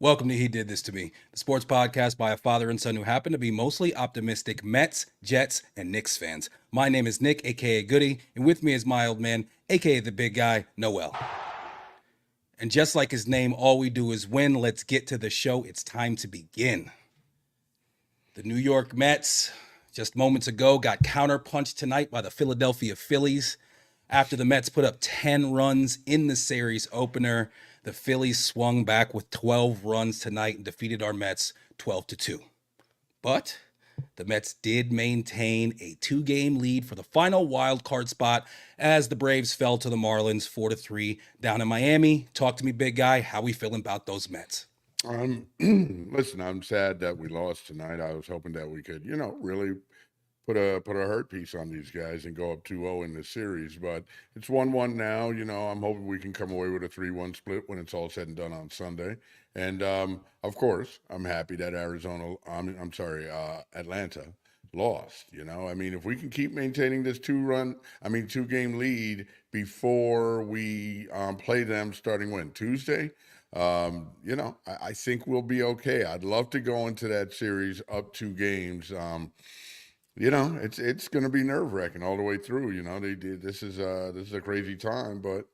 Welcome to He Did This to Me, the sports podcast by a father and son who happen to be mostly optimistic Mets, Jets, and Knicks fans. My name is Nick, aka Goody, and with me is my old man, aka the big guy, Noel. And just like his name, all we do is win. Let's get to the show. It's time to begin. The New York Mets, just moments ago, got counterpunched tonight by the Philadelphia Phillies. After the Mets put up 10 runs in the series opener, the Phillies swung back with 12 runs tonight and defeated our Mets 12-2. But the Mets did maintain a 2-game lead for the final wild card spot as the Braves fell to the Marlins 4-3 down in Miami. Talk to me, big guy. How we feeling about those Mets? Listen, I'm sad that we lost tonight. I was hoping that we could, really put a hurt piece on these guys and go up 2-0 in this series. But it's 1-1 now. I'm hoping we can come away with a 3-1 split when it's all said and done on Sunday. And of course, I'm happy that Atlanta lost. If we can keep maintaining this 2-game lead before we play them starting when Tuesday. I think we'll be okay. I'd love to go into that series up 2 games. It's going to be nerve wracking all the way through. This is a crazy time, but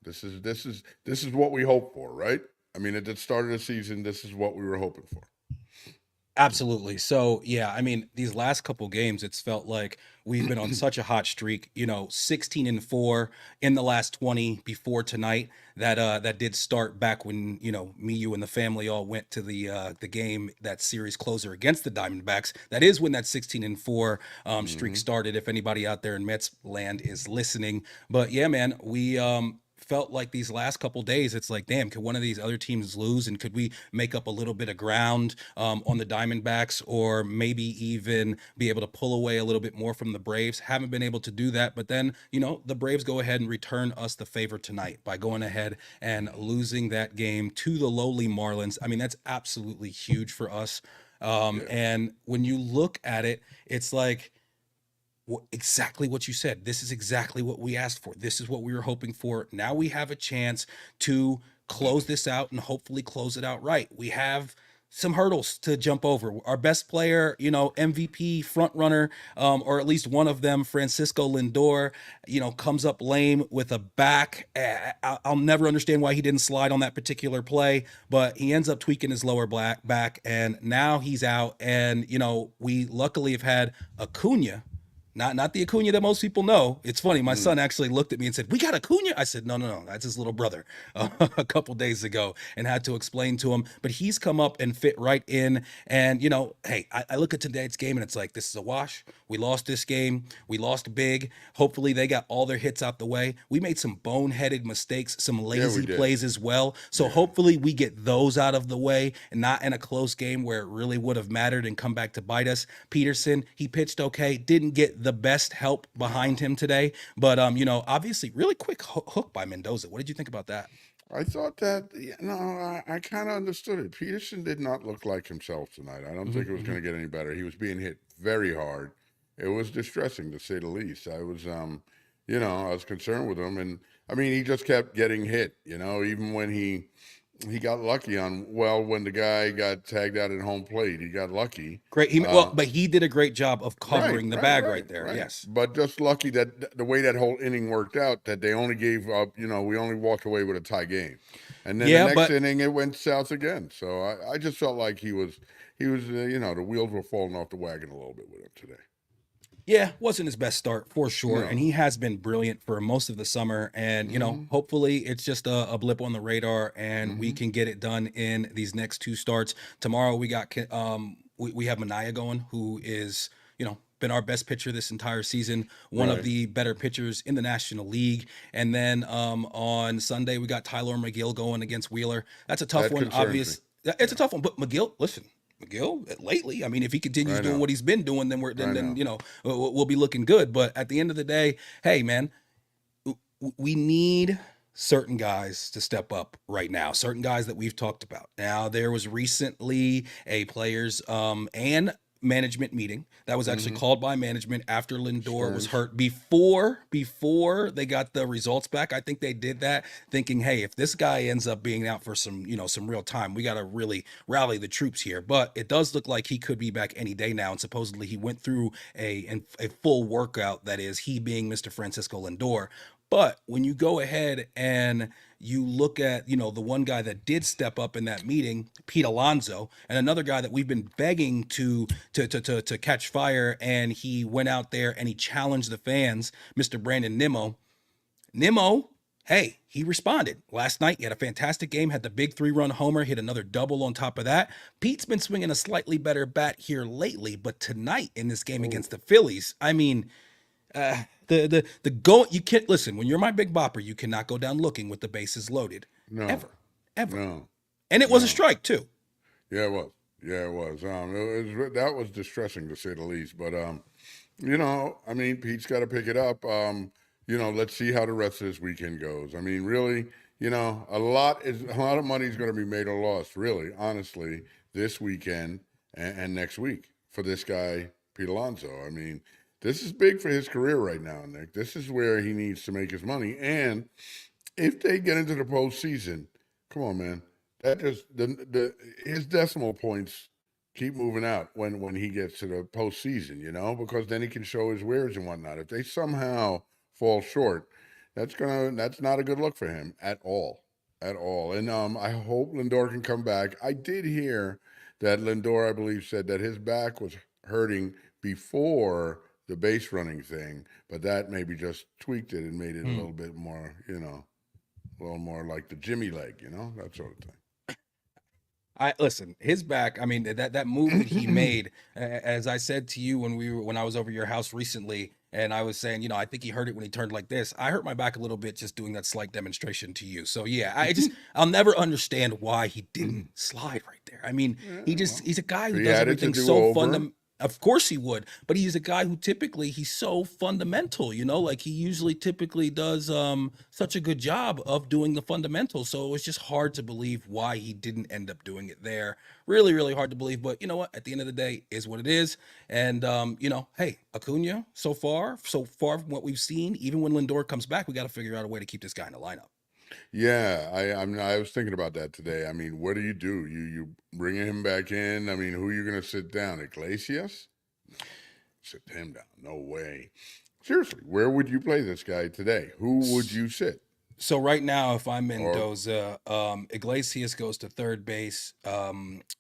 this is what we hope for, right? At the start of the season, this is what we were hoping for. Absolutely. So, yeah, these last couple games, it's felt like we've been on such a hot streak, 16-4 in the last 20 before tonight. That did start back when, me, you, and the family all went to the game, that series closer against the Diamondbacks. That is when that 16-4 streak started, if anybody out there in Mets land is listening. But yeah, man, we felt like these last couple days, it's like, damn, could one of these other teams lose, and could we make up a little bit of ground on the Diamondbacks, or maybe even be able to pull away a little bit more from the Braves? Haven't been able to do that, but then the Braves go ahead and return us the favor tonight by going ahead and losing that game to the lowly Marlins. That's absolutely huge for us. And when you look at it, it's like, exactly what you said. This is exactly what we asked for. This is what we were hoping for. Now we have a chance to close this out and hopefully close it out right. We have some hurdles to jump over. Our best player, MVP front runner, or at least one of them, Francisco Lindor, comes up lame with a back. I'll never understand why he didn't slide on that particular play, but he ends up tweaking his lower back, and now he's out. And we luckily have had Acuna. Not the Acuna that most people know. It's funny. My son actually looked at me and said, "We got Acuna." I said, No. That's his little brother," a couple days ago, and had to explain to him. But he's come up and fit right in. And, hey, I look at today's game and it's like, this is a wash. We lost this game. We lost big. Hopefully they got all their hits out the way. We made some boneheaded mistakes, some lazy plays as well. So hopefully we get those out of the way, and not in a close game where it really would have mattered and come back to bite us. Peterson, he pitched okay. Didn't get the best help behind him today, but obviously really quick hook by Mendoza. What did you think about that? I thought that, I kind of understood it. Peterson did not look like himself tonight. I don't think it was going to get any better. He was being hit very hard. It was distressing, to say the least. I was, I was concerned with him, and he just kept getting hit. Even when he got lucky when the guy got tagged out at home plate, he got lucky. Great. But he did a great job of covering the bag right there. Right. Yes. But just lucky that the way that whole inning worked out, that they only gave up, we only walked away with a tie game. And then the next inning, it went south again. So I just felt like he was, the wheels were falling off the wagon a little bit with him today. Yeah, wasn't his best start for sure. No. And he has been brilliant for most of the summer. And, hopefully it's just a blip on the radar, and we can get it done in these next 2 starts. Tomorrow we got, we have Mania going, who is, been our best pitcher this entire season, one of the better pitchers in the National League. And then on Sunday, we got Tyler McGill going against Wheeler. That's a tough one, obvious. It's a tough one, but McGill, listen. McGill lately, if he continues doing what he's been doing, then we'll be looking good. But at the end of the day, hey man, we need certain guys to step up right now, certain guys that we've talked about. Now, there was recently a players and management meeting that was actually Mm-hmm. called by management after Lindor was Strange. hurt before they got the results back. I think they did that thinking, hey, if this guy ends up being out for some, some real time, we got to really rally the troops here. But it does look like he could be back any day now. And supposedly he went through a full workout, that is, he being Mr. Francisco Lindor. But when you go ahead and you look at, the one guy that did step up in that meeting, Pete Alonso, and another guy that we've been begging to catch fire, and he went out there and he challenged the fans, Mr. Brandon Nimmo. Nimmo, hey, he responded. Last night, he had a fantastic game, had the big 3-run homer, hit another double on top of that. Pete's been swinging a slightly better bat here lately, but tonight in this game Oh against the Phillies, I mean, the go you can't listen when you're my big bopper. You cannot go down looking with the bases loaded, no, ever, ever. no, And it was a no. strike too. Yeah, it was. Yeah, it was. That was distressing to say the least. But I mean, Pete's got to pick it up. Let's see how the rest of this weekend goes. I mean, really, a lot of money is going to be made or lost, really, honestly, this weekend and next week for this guy, Pete Alonso. I mean, this is big for his career right now, Nick. This is where he needs to make his money. And if they get into the postseason, come on, man. That just the his decimal points keep moving out when he gets to the postseason, because then he can show his wares and whatnot. If they somehow fall short, that's not a good look for him at all, at all. And I hope Lindor can come back. I did hear that Lindor, I believe, said that his back was hurting before the base running thing, but that maybe just tweaked it and made it a Hmm. little bit more, a little more like the Jimmy leg, that sort of I listen, his back. I mean, that move that he thing. made, as I said to you when I was over your house recently, and I was saying, I think he hurt it when he turned like this. I hurt my back a little bit just doing that slight demonstration to you. So yeah, I'll never understand why he didn't slide right there. I mean, Yeah, well, he's a guy if who he does had it to everything do so over, fundamental. Of course he would, but he's a guy who typically he's so fundamental, like he usually typically does such a good job of doing the fundamentals. So it's just hard to believe why he didn't end up doing it there. Really, really hard to believe. But you know what? At the end of the day, is what it is. And hey, Acuna, so far from what we've seen, even when Lindor comes back, we got to figure out a way to keep this guy in the lineup. yeah, I was thinking about that today. I mean, what do? You bring him back in? I mean, who are you going to sit down? Iglesias? No, sit him down. No way. Seriously, where would you play this guy today? Who would you sit? So right now, if I'm Or Mendoza, Iglesias goes to third base,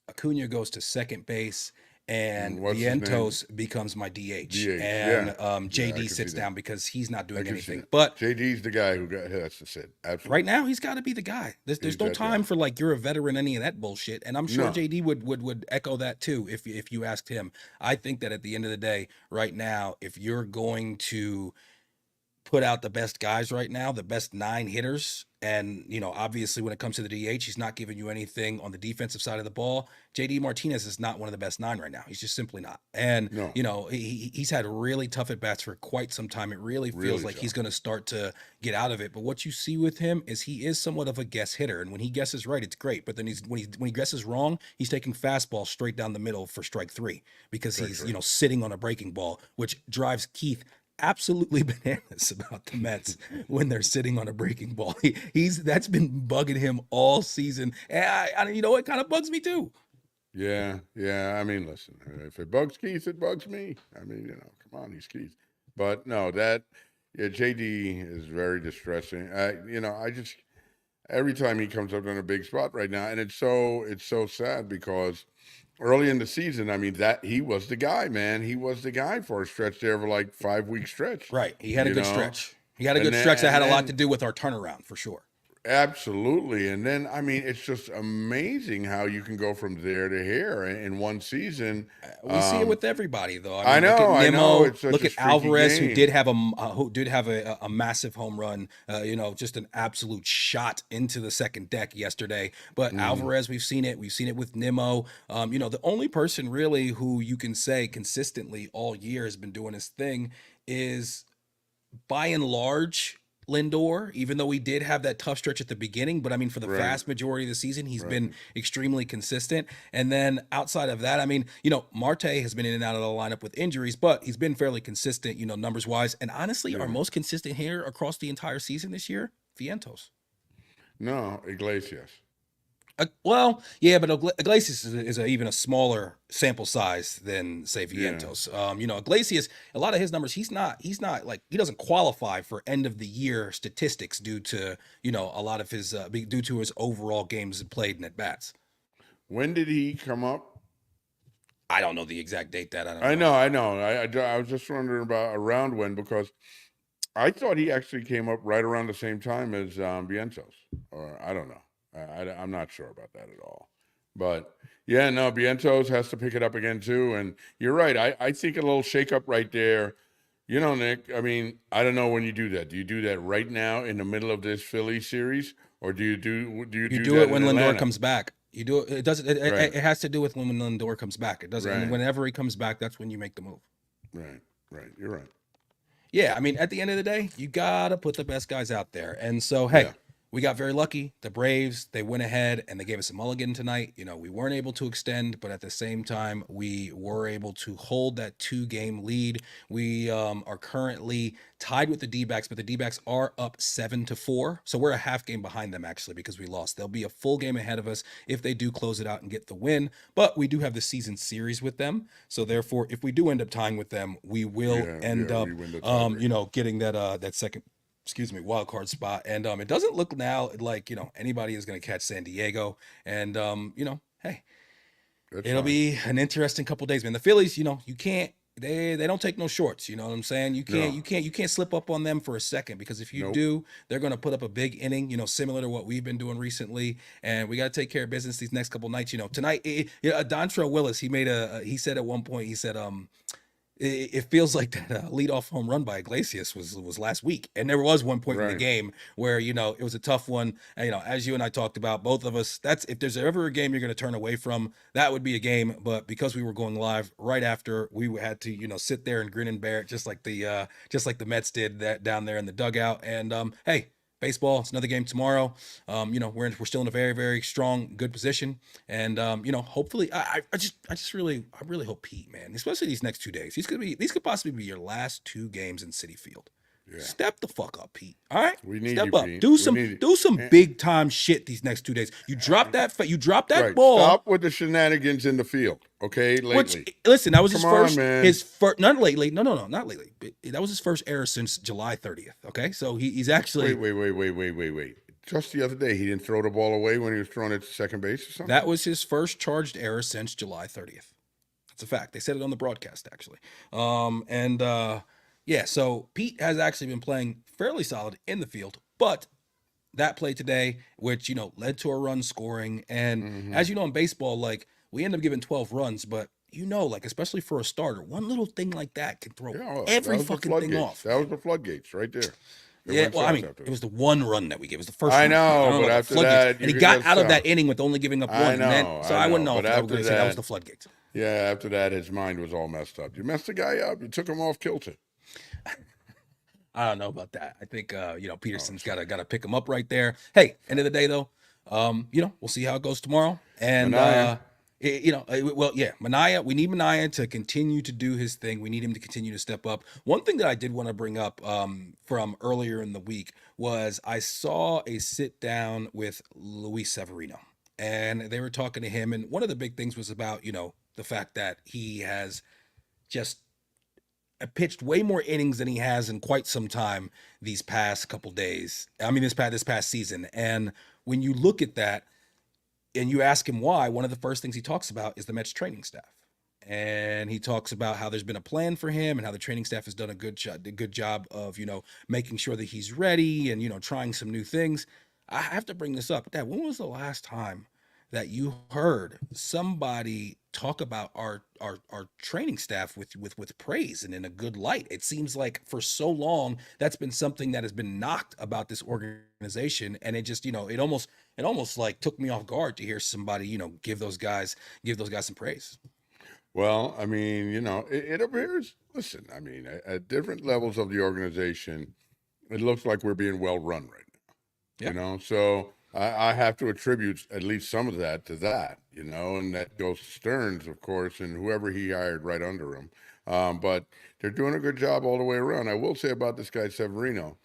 Acuna goes to second base, and what's his name? Vientos becomes my DH, DH. Yeah, and yeah, I JD can see sits that. down because he's not I doing can see anything. that. But JD's the guy who has to sit. right Absolutely, now, he's got to be the guy. There's he's no that guy. time for like you're a veteran, any of that bullshit. And I'm sure No, JD would echo that too if you asked him. I think that at the end of the day, right now, if you're going to put out the best guys right now, the best 9 hitters. And, obviously when it comes to the DH, he's not giving you anything on the defensive side of the ball. JD Martinez is not one of the best 9 right now. He's just simply not. And, no, he's had really tough at bats for quite some time. It really feels really like he's tough. going to start to get out of it. But what you see with him is he is somewhat of a guess hitter. And when he guesses right, it's great. But then when he guesses wrong, he's taking fastball straight down the middle for strike 3 because Strike he's, three. sitting on a breaking ball, which drives Keith absolutely bananas about the Mets when they're sitting on a breaking ball. He's that's been bugging him all season. And it kind of bugs me too. Yeah, yeah. I mean, listen, if it bugs Keith, it bugs me. I mean, come on, he's Keith. But no, yeah, JD is very distressing. I just every time he comes up in a big spot right now, and it's so sad because early in the season, I mean, that he was the guy, man. He was the guy for a stretch there, for like 5 week stretch, Right. He had a you good know, stretch. He had a and good then stretch that and had a lot to then do with our turnaround for sure. absolutely. And then, I mean, it's just amazing how you can go from there to here in one season. We see it Um, with everybody, though. I I mean, look at know, I know. Nimmo. It's such Look a at streaky Alvarez, who did game. have a massive home run. Just an absolute shot into the second deck yesterday. But Hmm. Alvarez, we've seen it. We've seen it with Nimmo. The only person really who you can say consistently all year has been doing his thing is by and large Lindor, even though we did have that tough stretch at the beginning. But I mean, for the Right, vast majority of the season, he's right. been extremely consistent. And then outside of that, I mean, Marte has been in and out of the lineup with injuries, but he's been fairly consistent, numbers wise. And honestly, our Yeah. most consistent hitter across the entire season this year, Vientos. No, Iglesias. Well, yeah, but Iglesias is even a smaller sample size than say Yeah. Vientos. Iglesias, a lot of his numbers, he's not like he doesn't qualify for end of the year statistics due to a lot of his due to his overall games played and at bats. When did he come up? I don't know the exact date that I don't I know. know, I know. I was just wondering about around when because I thought he actually came up right around the same time as Vientos, or I don't know. I'm not sure about that at all. But yeah, no, Vientos has to pick it up again too. And you're right. I think a little shakeup right there. You know, Nick. I mean, I don't know when you do that. Do you do that right now in the middle of this Philly series, or do you You do do it that in when Lindor Atlanta? comes back. You do it. It doesn't. Right, It has to do with when Lindor comes back. It doesn't. And right, whenever he comes back, that's when you make the move. right, right. You're right. Yeah, I mean, at the end of the day, you gotta put the best guys out there. And so, Yeah, hey, we got very lucky. The Braves, they went ahead and they gave us a mulligan tonight. We weren't able to extend, but at the same time, we were able to hold that 2 game lead. We are currently tied with the D-backs, but the D-backs are up 7-4. So we're a half game behind them actually because we lost. They'll be a full game ahead of us if they do close it out and get the win. But we do have the season series with them. So therefore, if we do end up tying with them, we will yeah, end yeah. up We win the tiebreaker. getting that second, wild card spot. And it doesn't look now like anybody is going to catch San Diego. And hey, That's it'll fine. be an interesting couple days, man. The Phillies, you can't. They don't take no shorts. You know what I'm saying? No, You can't slip up on them for a second because if you nope. do, they're going to put up a big inning. Similar to what we've been doing recently, and we got to take care of business these next couple nights. Tonight, Dontrell Willis, he said at one point, he said, it feels like that leadoff home run by Iglesias was last week, and there was one point in the Right. game where it was a tough one. And, as you and I talked about, both of us. That's if there's ever a game you're going to turn away from, that would be a game. But because we were going live right after, we had to sit there and grin and bear it, just like the Mets did that down there in the dugout. And hey. Baseball, it's another game tomorrow. We're still in a very, very strong, good position. And hopefully, I really hope Pete, man, especially these next 2 days. These could possibly be your last 2 games in City Field. Yeah. Step the fuck up, Pete. All right, We need you, step up. Pete. Do We some need you. do some And, big time shit these next 2 days. You drop that right. ball. Stop with the shenanigans in the field. Okay, Which lately. listen, that was Come on, man. his first, not lately. No, not lately. That was his first error since July 30th. Okay, so he's Wait, actually wait, wait, wait, wait, wait, wait. Just the other day, he didn't throw the ball away when he was throwing it to second base or that something? was his first charged error since July 30th. That's a fact. They said it on the broadcast actually. And yeah, so Pete has actually been playing fairly solid in the field, but that play today, which led to a run scoring, and Mm-hmm. as you know in baseball, like we end up giving 12 runs, but like especially for a starter, one little thing like that can throw Yeah, well, that every was the fucking thing floodgates. off, That was man. the floodgates right there. It Yeah, went well, I south mean, after it that. was the one run that we gave. It was the first I one. I know, don't know but about the after floodgates, that, and you he could got go out of that south. inning with only giving up I one, and then know, so I I wouldn't know. know if But that we're after going to say that was that, the floodgates. yeah, after that, his mind was all messed up. You messed the guy up. You took him off kilter. I don't know about that. I think Oh, Peterson's sorry. got to pick him up right there. Hey, end of Sorry. the day though, we'll see how it goes tomorrow. And Mania. well, yeah, Mania. We need Mania to continue to do his thing. We need him to continue to step up. One thing that I did want to bring up from earlier in the week was I saw a sit down with Luis Severino, and they were talking to him, and one of the big things was about the fact that he has just pitched way more innings than he has in quite some time these past couple days. I mean, this past season. And when you look at that and you ask him why, one of the first things he talks about is the Mets training staff. And he talks about how there's been a plan for him and how the training staff has done a good job of, making sure that he's ready and, trying some new things. I have to bring this up. Dad, when was the last time that you heard somebody talk about our training staff with praise and in a good light? It seems like for so long that's been something that has been knocked about this organization, and it just it almost like took me off guard to hear somebody give those guys some praise. Well, I mean, it appears, listen, I mean, at different levels of the organization, it looks like we're being well run right now. Yeah. So I have to attribute at least some of that to that, and that goes to Stearns, of course, and whoever he hired right under him. But they're doing a good job all the way around. I will say about this guy Severino,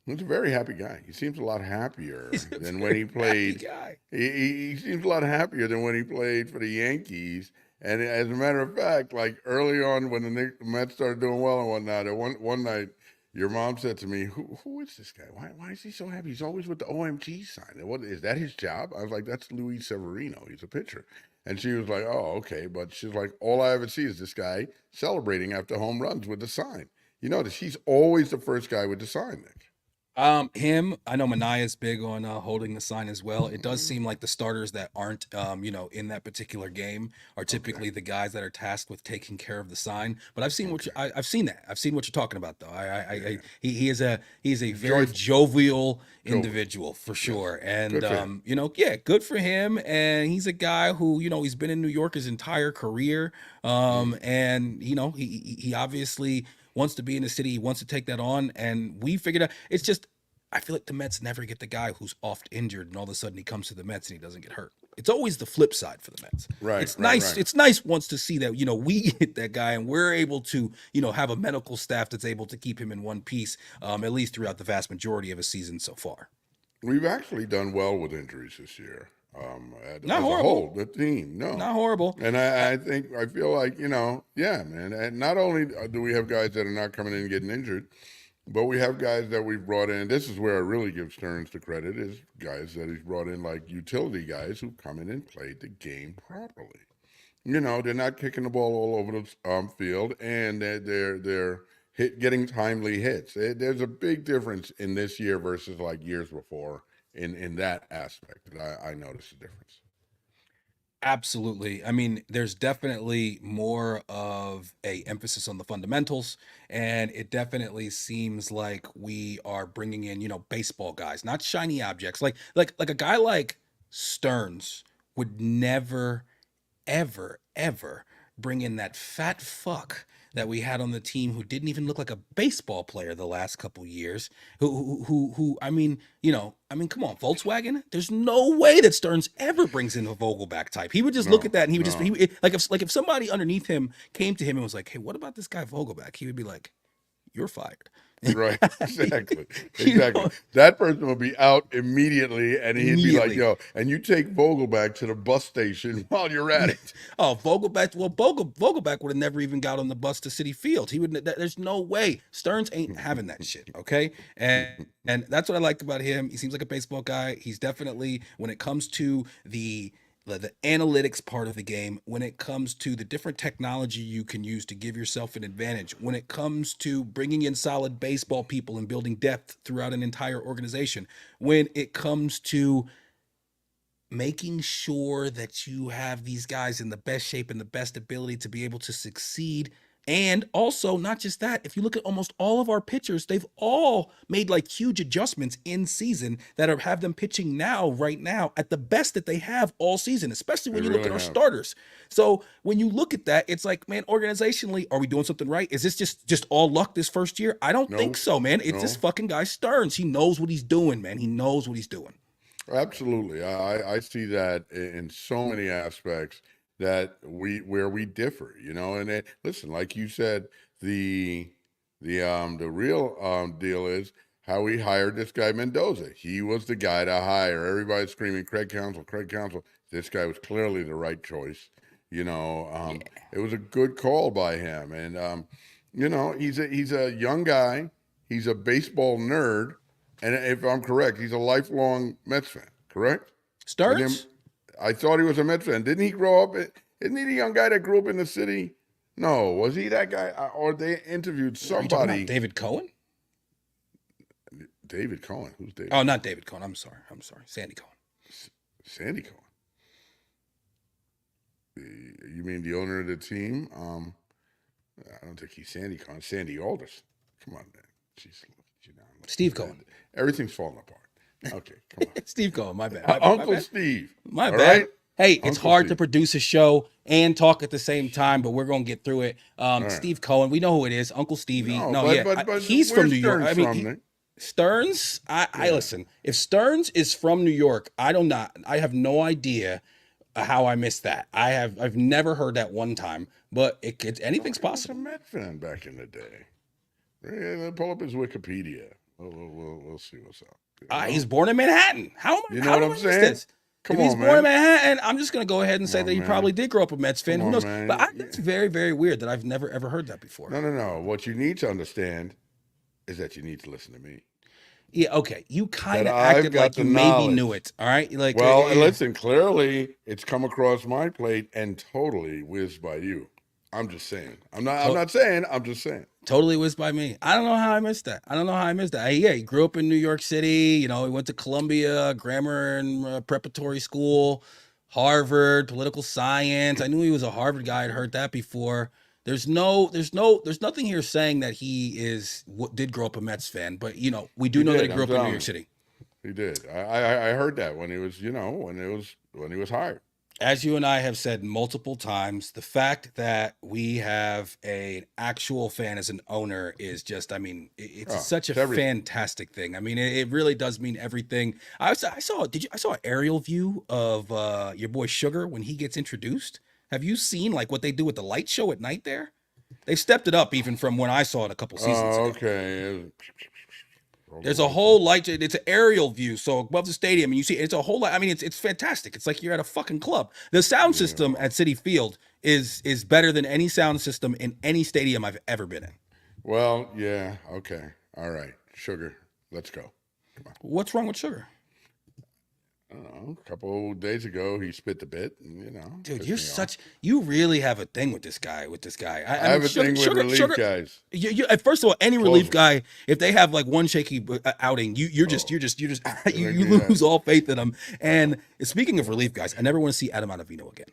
he's a very happy guy. He seems a lot happier He's a than when very he happy played. guy. He seems a lot happier than when he played for the Yankees. And as a matter of fact, like early on when the Mets started doing well and whatnot, one night, your mom said to me, "Who is this guy? Why is he so happy? He's always with the OMG sign. And what is that? His job?" I was like, "That's Luis Severino. He's a pitcher." And she was like, "Oh, okay." But she's like, "All I ever see is this guy celebrating after home runs with the sign." You notice he's always the first guy with the sign, Nick. Him, I know Manaya's big on holding the sign as well. It does Mm, seem like the starters that aren't, in that particular game are okay. typically the guys that are tasked with taking care of the sign. But I've seen Okay. I've seen that. I've seen what you're talking about, though. Yeah. He is a very Joyful. jovial Jovial. individual for Yes. sure, and Good for him. yeah, good for him. And he's a guy who he's been in New York his entire career, Mm. and he obviously wants to be in the city. He wants to take that on, and we figured out. It's just I feel like the Mets never get the guy who's oft injured, and all of a sudden he comes to the Mets and he doesn't get hurt. It's always the flip side for the Mets. Right, It's right, nice. right. It's nice once to see that we get that guy and we're able to have a medical staff that's able to keep him in one piece, at least throughout the vast majority of his season so far. We've actually done well with injuries this year. Not As a whole, horrible. the team, no. Not horrible. And Uh, I feel like, yeah, man. And not only do we have guys that are not coming in and getting injured, but we have guys that we've brought in. This is where I really give Stearns the credit, is guys that he's brought in like utility guys who come in and played the game properly. They're not kicking the ball all over the field, and they're getting timely hits. There's a big difference in this year versus like years before in that aspect. I noticed a difference. Absolutely. I mean, there's definitely more of a emphasis on the fundamentals, and it definitely seems like we are bringing in, baseball guys, not shiny objects. Like a guy like Stearns would never ever bring in that fat fuck that we had on the team who didn't even look like a baseball player the last couple years. Who come on, Volkswagen. There's no way that Stearns ever brings in a Vogelback type. He would just look at No, that and he would just no. like if somebody underneath him came to him and was like, "Hey, what about this guy Vogelback?" He would be like, "You're fired." Right, exactly, you exactly. know, That person will be out immediately, and he'd be like, immediately. "Yo," and you take Vogelback to the bus station while you're at it. Oh, Vogelback. Well, Vogelback would have never even got on the bus to City Field. He would. There's no way. Stearns ain't having that shit. Okay, and that's what I liked about him. He seems like a baseball guy. He's definitely when it comes to the analytics part of the game, when it comes to the different technology you can use to give yourself an advantage, when it comes to bringing in solid baseball people and building depth throughout an entire organization, when it comes to making sure that you have these guys in the best shape and the best ability to be able to succeed. And also, not just that, if you look at almost all of our pitchers, they've all made like huge adjustments in season that have them pitching now, right now, at the best that they have all season, especially They when you look at really our have. starters. So when you look at that, it's like, man, organizationally, are we doing something right? Is this just all luck this first year? I don't think No, so, man. It's this no. fucking guy Stearns. He knows what he's doing, man. He knows what he's doing. Absolutely. I see that in so many aspects that where we differ, and listen, like you said, the the real deal is how we hired this guy Mendoza. He was the guy to hire. Everybody's screaming Craig Counsell, Craig Counsell. This guy was clearly the right choice. It was a good call by him. And he's a young guy. He's a baseball nerd. And if I'm correct, he's a lifelong Mets fan, correct? And then Stearns? I thought he was a Mets fan. Didn't he grow up? Isn't he the young guy that grew up in the city? No, was he that guy? Or they interviewed Are you talking about somebody. David Cohen? David Cohen. Who's David Oh, Cohen? not David Cohen. I'm sorry. I'm sorry. Sandy Cohen. Sandy Cohen. You mean the owner of the team? I don't think he's Sandy Cohen. Sandy Aldous. Come on, man. Jeez, look at you now. Steve Cohen. Everything's falling apart. Okay, come on. Steve Cohen. My bad. My bad. My Uncle bad. Steve. My All bad. right? Hey, it's Uncle hard to Steve. produce a show and talk at the same time, but we're gonna get through it. All right. Steve Cohen, we know who it is. Uncle Stevie. No, No, but yeah, but but he's from where's New York. Stearns I mean, from, Nick? Stearns, I Yeah. listen. If Stearns is from New York, I have no idea how I missed that. I've never heard that one time, but Oh, anything's he was a possible. Met fan back in the day. Yeah, pull up his Wikipedia. We'll see what's up. You He's know? born in Manhattan. You know How what do I'm I miss saying? this? If Come he's on, born in man. Manhattan, I'm just gonna go ahead and Come say that on, he probably man. did grow up a Mets fan. Come Who on, knows? But man. that's very, very weird that I've never ever heard that before. No. What you need to understand is that you need to listen to me. Yeah, okay. You That kind of I've acted got like the you maybe knew knowledge. it. All right, like Well, and listen, clearly it's come across my plate and totally whizzed by you. I'm just saying. I'm to- not saying, I'm just saying. totally was by me. I don't know how I missed that. I don't know how I missed that. Yeah, he grew up in New York City. You know, he went to Columbia Grammar and Preparatory School, Harvard, political science. I knew he was a Harvard guy. I'd heard that before. There's nothing here saying that he did grow up a Mets fan, but you know, we do He know that he did, grew I'm up in New telling York you. City. He did. I heard that when he was, when he was hired. As you and I have said multiple times, the fact that we have an actual fan as an owner is just, I mean, it's Oh, such a it's everything. fantastic thing. I mean, it really does mean everything. I saw an aerial view of your boy Sugar when he gets introduced. Have you seen like what they do with the light show at night there? They've stepped it up even from when I saw it a couple seasons Oh, ago. okay. All the There's a lights and whole light. It's an aerial view, so above the stadium, and you see it's a whole lot. I mean, it's fantastic. It's like you're at a fucking club. The sound yeah. system at City Field is better than any sound system in any stadium I've ever been in. Well, yeah. Okay. All right. Sugar. Let's go. Come on. What's wrong with Sugar? I don't know. A couple days ago, he spit the bit, and Dude, pissed me off. you really have a thing with this guy. With this guy, I I mean, have a thing with relief Sugar. guys. First of all, any relief Closer. guy, if they have like one shaky outing, Oh, they you make me. lose all faith in them. And speaking of relief guys, I never want to see Adam Ottavino again.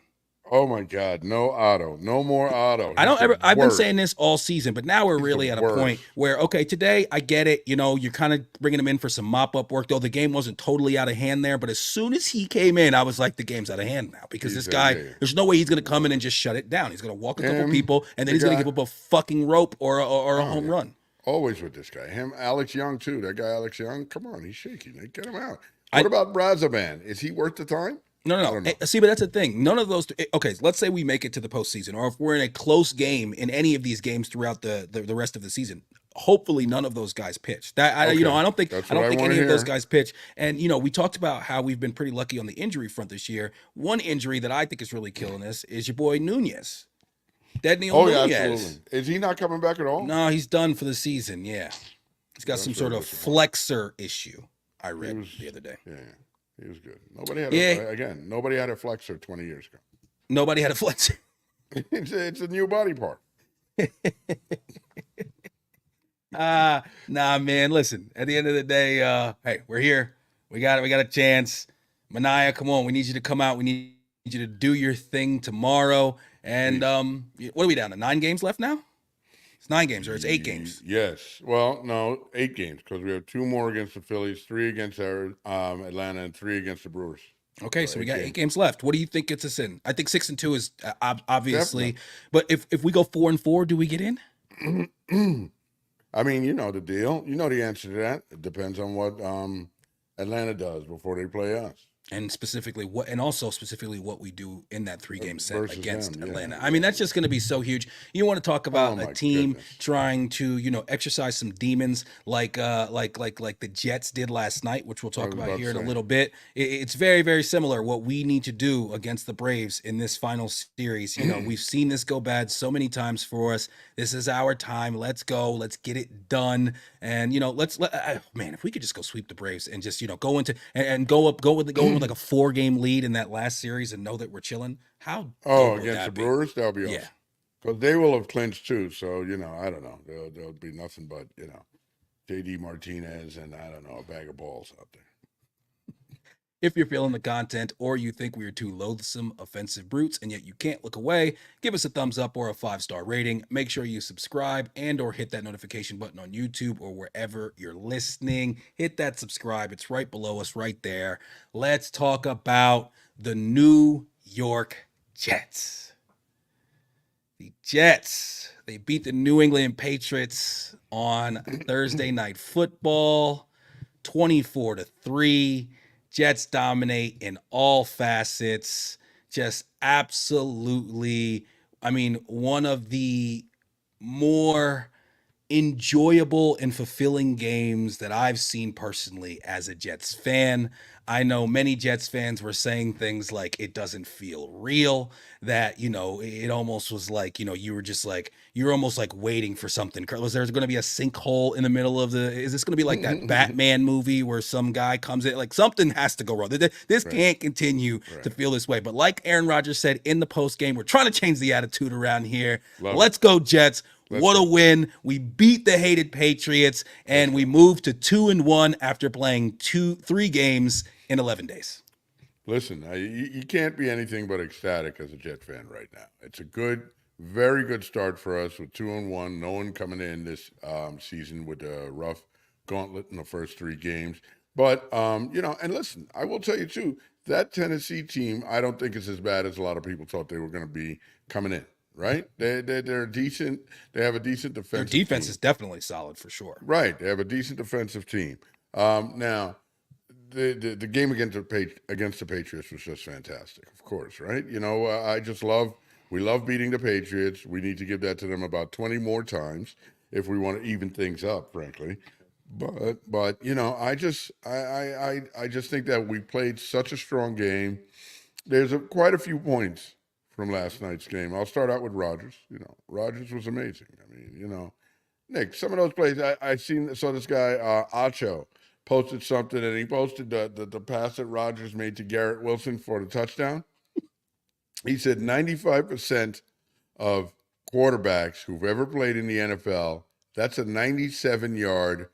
Oh my God! No Otto. No more Otto. I He's don't the ever. I've been worst. saying this all season, but now we're He's the really at a point worst. where okay, today I get it. You know, you're kind of bringing him in for some mop up work, though the game wasn't totally out of hand there. But as soon as he came in, I was like, the game's out of hand now because He's this guy, yeah. there's no way he's going to come in and just shut it down. He's going to walk a couple Him, people, and then the he's going to guy. give up a fucking rope or a Oh home yeah. run. Always with this guy. Him, Alex Young too. That guy, Alex Young. Come on, he's shaky. They get him out. What I about Brazaban? Is he worth the time? I No. don't know. See, but that's the thing. None of those. Okay, so let's say we make it to the postseason, or if we're in a close game in any of these games throughout the rest of the season. Hopefully, none of those guys pitch. Okay, I don't think that's what I want to any of those hear. guys pitch. And we talked about how we've been pretty lucky on the injury front this year. One injury that I think is really killing us is your boy Nunez, Dead Neil Oh yeah, Nunez. absolutely. Is he not coming back at all? No, he's done for the season. Yeah, he's got some That's very sort of disappointing. flexor issue. I He read was, the other day. yeah, he was good. Nobody had Yeah, nobody had a flexor 20 years ago. nobody had a flexor. It's a new body part. Nah, man. Listen, at the end of the day, hey, we're here. We got it. We got a chance. Mania, come on. We need you to come out. We need you to do your thing tomorrow. And Peace. what are we down to? 9 games left now? It's 9 games, or it's 8 games. Yes. Well, no, 8 games because we have 2 more against the Phillies, 3 against Atlanta, and 3 against the Brewers. Okay, So so we eight got eight games. games left. What do you think gets us in? I think 6-2 is obviously, Definitely. but if we go 4-4, do we get in? I mean, you know the deal. You know the answer to that. It depends on what Atlanta does before they play us And also specifically what we do in that 3 game set versus against them. Yeah, Atlanta. I mean, that's just going to be so huge. You want to talk Oh about a my team goodness. trying to, exercise some demons like the Jets did last night, which we'll I talk was about about to here in a say. little bit. It's very, very similar what we need to do against the Braves in this final series. We've seen this go bad so many times for us. This is our time. Let's go. Let's get it done. And man, if we could just go sweep the Braves and just go into and go in with like a 4 game lead in that last series and know that we're chilling. How Oh, dope would against the that be? Brewers, that'll be Yeah. awesome. Because they will have clinched too. So I don't know. There'll be nothing but JD Martinez and I don't know a bag of balls out there. If you're feeling the content or you think we are two loathsome, offensive brutes and yet you can't look away, give us a thumbs up or a 5-star rating. Make sure you subscribe and or hit that notification button on YouTube or wherever you're listening. Hit that subscribe. It's right below us right there. Let's talk about the New York Jets. The Jets, they beat the New England Patriots on Thursday Night Football, 24-3. Jets dominate in all facets. Just absolutely, I mean, one of the more enjoyable and fulfilling games that I've seen personally as a Jets fan. I know many Jets fans were saying things like it doesn't feel real, that, it almost was like, you were just like, you're almost like waiting for something. Was there's going to be a sinkhole in the middle of is this going to be like that Batman movie where some guy comes in, like something has to go wrong. This Right, can't continue to right. feel this way. But like Aaron Rodgers said in the post game, we're trying to change the attitude around here. Love it. Let's go Jets. Let's What a go. win. We beat the hated Patriots Let's and we go. moved to 2-1 after playing 3 games in 11 days. Listen, you can't be anything but ecstatic as a Jet fan right now. It's a good, very good start for us with 2-1. No one coming in this season with a rough gauntlet in the first 3 games. But and listen, I will tell you too, that Tennessee team, I don't think is as bad as a lot of people thought they were going to be coming in. Right? They're decent. They have a decent Their defensive defense team. is definitely solid for sure. Right? They have a decent defensive team. Now the game against the Patriots was just fantastic. Of course, right? I just love we love beating the Patriots. We need to give that to them about 20 more times if we want to even things up, frankly. But I just think that we played such a strong game. There's quite a few points from last night's game. I'll start out with Rodgers. Rodgers was amazing. I mean, Nick, some of those plays saw this guy Acho posted something, and he posted the pass that Rodgers made to Garrett Wilson for the touchdown. He said 95% of quarterbacks who've ever played in the NFL, that's a 97-yard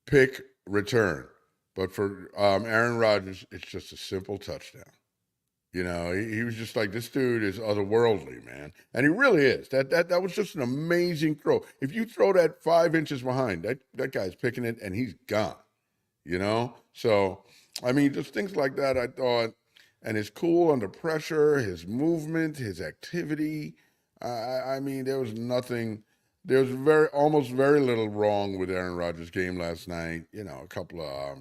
pick return. But for Aaron Rodgers, it's just a simple touchdown. He was just like, this dude is otherworldly, man. And he really is. That was just an amazing throw. If you throw that 5 inches behind, that guy's picking it and he's gone. So, I mean, just things like that, I thought. And his cool under pressure, his movement, his activity. I mean, there was nothing. There was almost very little wrong with Aaron Rodgers' game last night. A couple of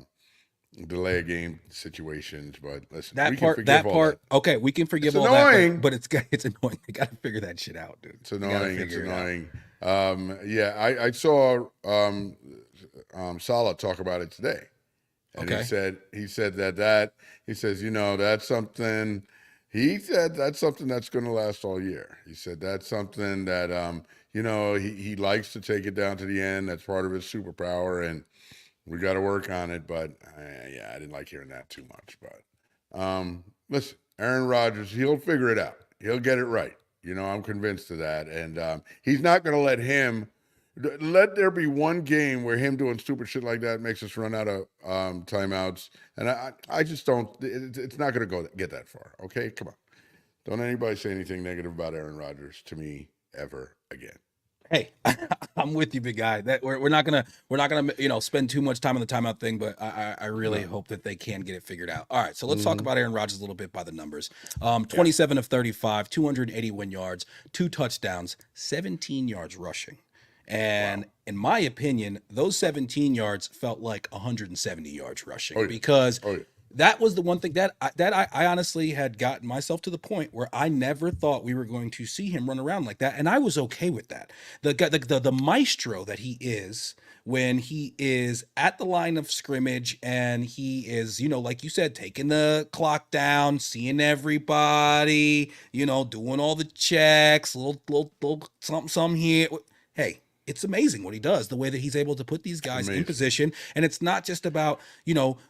delay of game situations, but listen, we can forgive That all that. part, okay, we can It's forgive all that, but annoying. it's annoying. They got to figure that shit out, dude. It's They got to annoying. It's figure it out. annoying. Yeah, I saw Salah talk about it today, and Okay. he said he says that's something. He said that's something that's going to last all year. He said that's something that he likes to take it down to the end. That's part of his superpower, and we got to work on it. But yeah, I didn't like hearing that too much. But listen, Aaron Rodgers, he'll figure it out. He'll get it right. I'm convinced of that. And he's not going to let there be one game where him doing stupid shit like that makes us run out of timeouts. And I just don't. It's not going to get that far. Okay, come on. Don't anybody say anything negative about Aaron Rodgers to me ever again. Hey, I'm with you, big guy. That we're not gonna spend too much time on the timeout thing, but I really No. hope that they can get it figured out. All right, so let's talk Mm-hmm. about Aaron Rodgers a little bit by the numbers. Yeah. 27 of 35, 281 yards, 2 touchdowns, 17 yards rushing. Wow. And in my opinion, those 17 yards felt like 170 yards rushing Oh yeah. because Oh yeah. that was the one thing that I honestly had gotten myself to the point where I never thought we were going to see him run around like that, and I was okay with that. The maestro that he is when he is at the line of scrimmage and he is, like you said, taking the clock down, seeing everybody, doing all the checks, little something here. Hey, it's amazing what he does, the way that he's able to put these It's guys in amazing. position. And it's not just about,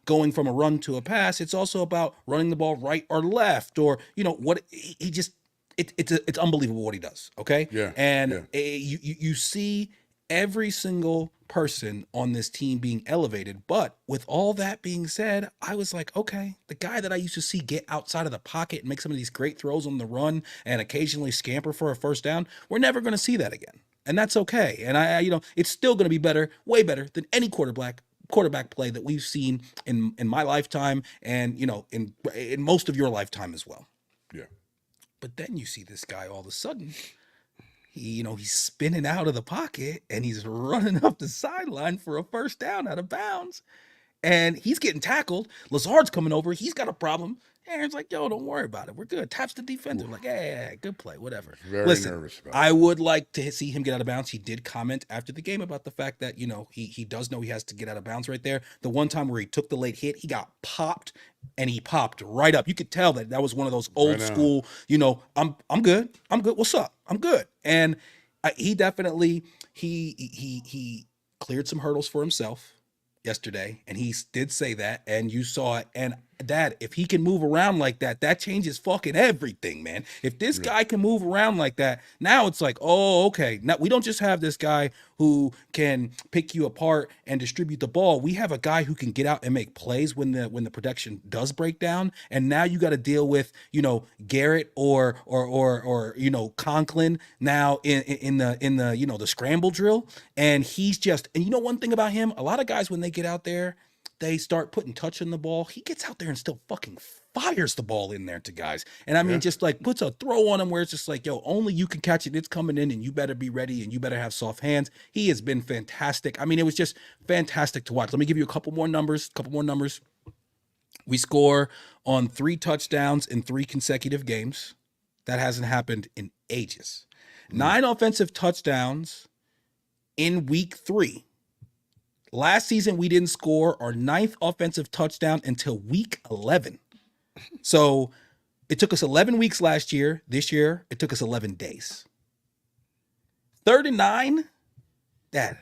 going from a run to a pass. It's also about running the ball right or left or, what he just, it's unbelievable what he does. Okay. Yeah. And Yeah. you see every single person on this team being elevated. But with all that being said, I was like, okay, the guy that I used to see get outside of the pocket and make some of these great throws on the run and occasionally scamper for a first down, we're never going to see that again. And that's okay. And it's still going to be better, way better than any quarterback play that we've seen in my lifetime and in most of your lifetime as well. Yeah. But then you see this guy all of a sudden he's spinning out of the pocket and he's running up the sideline for a first down out of bounds. And he's getting tackled. Lazard's coming over. He's got a problem. Aaron's like, yo, don't worry about it. We're good. Taps the defender. Like, yeah, good play, whatever. Very Listen, nervous about I that. would like to see him get out of bounds. He did comment after the game about the fact that, he does know he has to get out of bounds right there. The one time where he took the late hit, he got popped and he popped right up. You could tell that was one of those I old know. school, I'm good. I'm good. What's up? I'm good. And he definitely he cleared some hurdles for himself yesterday, and he did say that, and you saw it. And Dad, if he can move around like that, that changes fucking everything, man. If this Yeah. guy can move around like that, now it's like, oh, okay. Now we don't just have this guy who can pick you apart and distribute the ball. We have a guy who can get out and make plays when the production does break down. And now you got to deal with, Garrett or Conklin now in the the scramble drill. And he's just, and one thing about him, a lot of guys when they get out there, they start putting touch on the ball. He gets out there and still fucking fires the ball in there to guys. And I mean, Yeah. just like puts a throw on him where it's just like, yo, only you can catch it. It's coming in and you better be ready and you better have soft hands. He has been fantastic. I mean, it was just fantastic to watch. Let me give you a couple more numbers. We score on 3 touchdowns in 3 consecutive games. That hasn't happened in ages. Mm. 9 offensive touchdowns in week 3. Last season, we didn't score our 9th offensive touchdown until week 11. So it took us 11 weeks last year. This year, it took us 11 days. 3rd and 9, that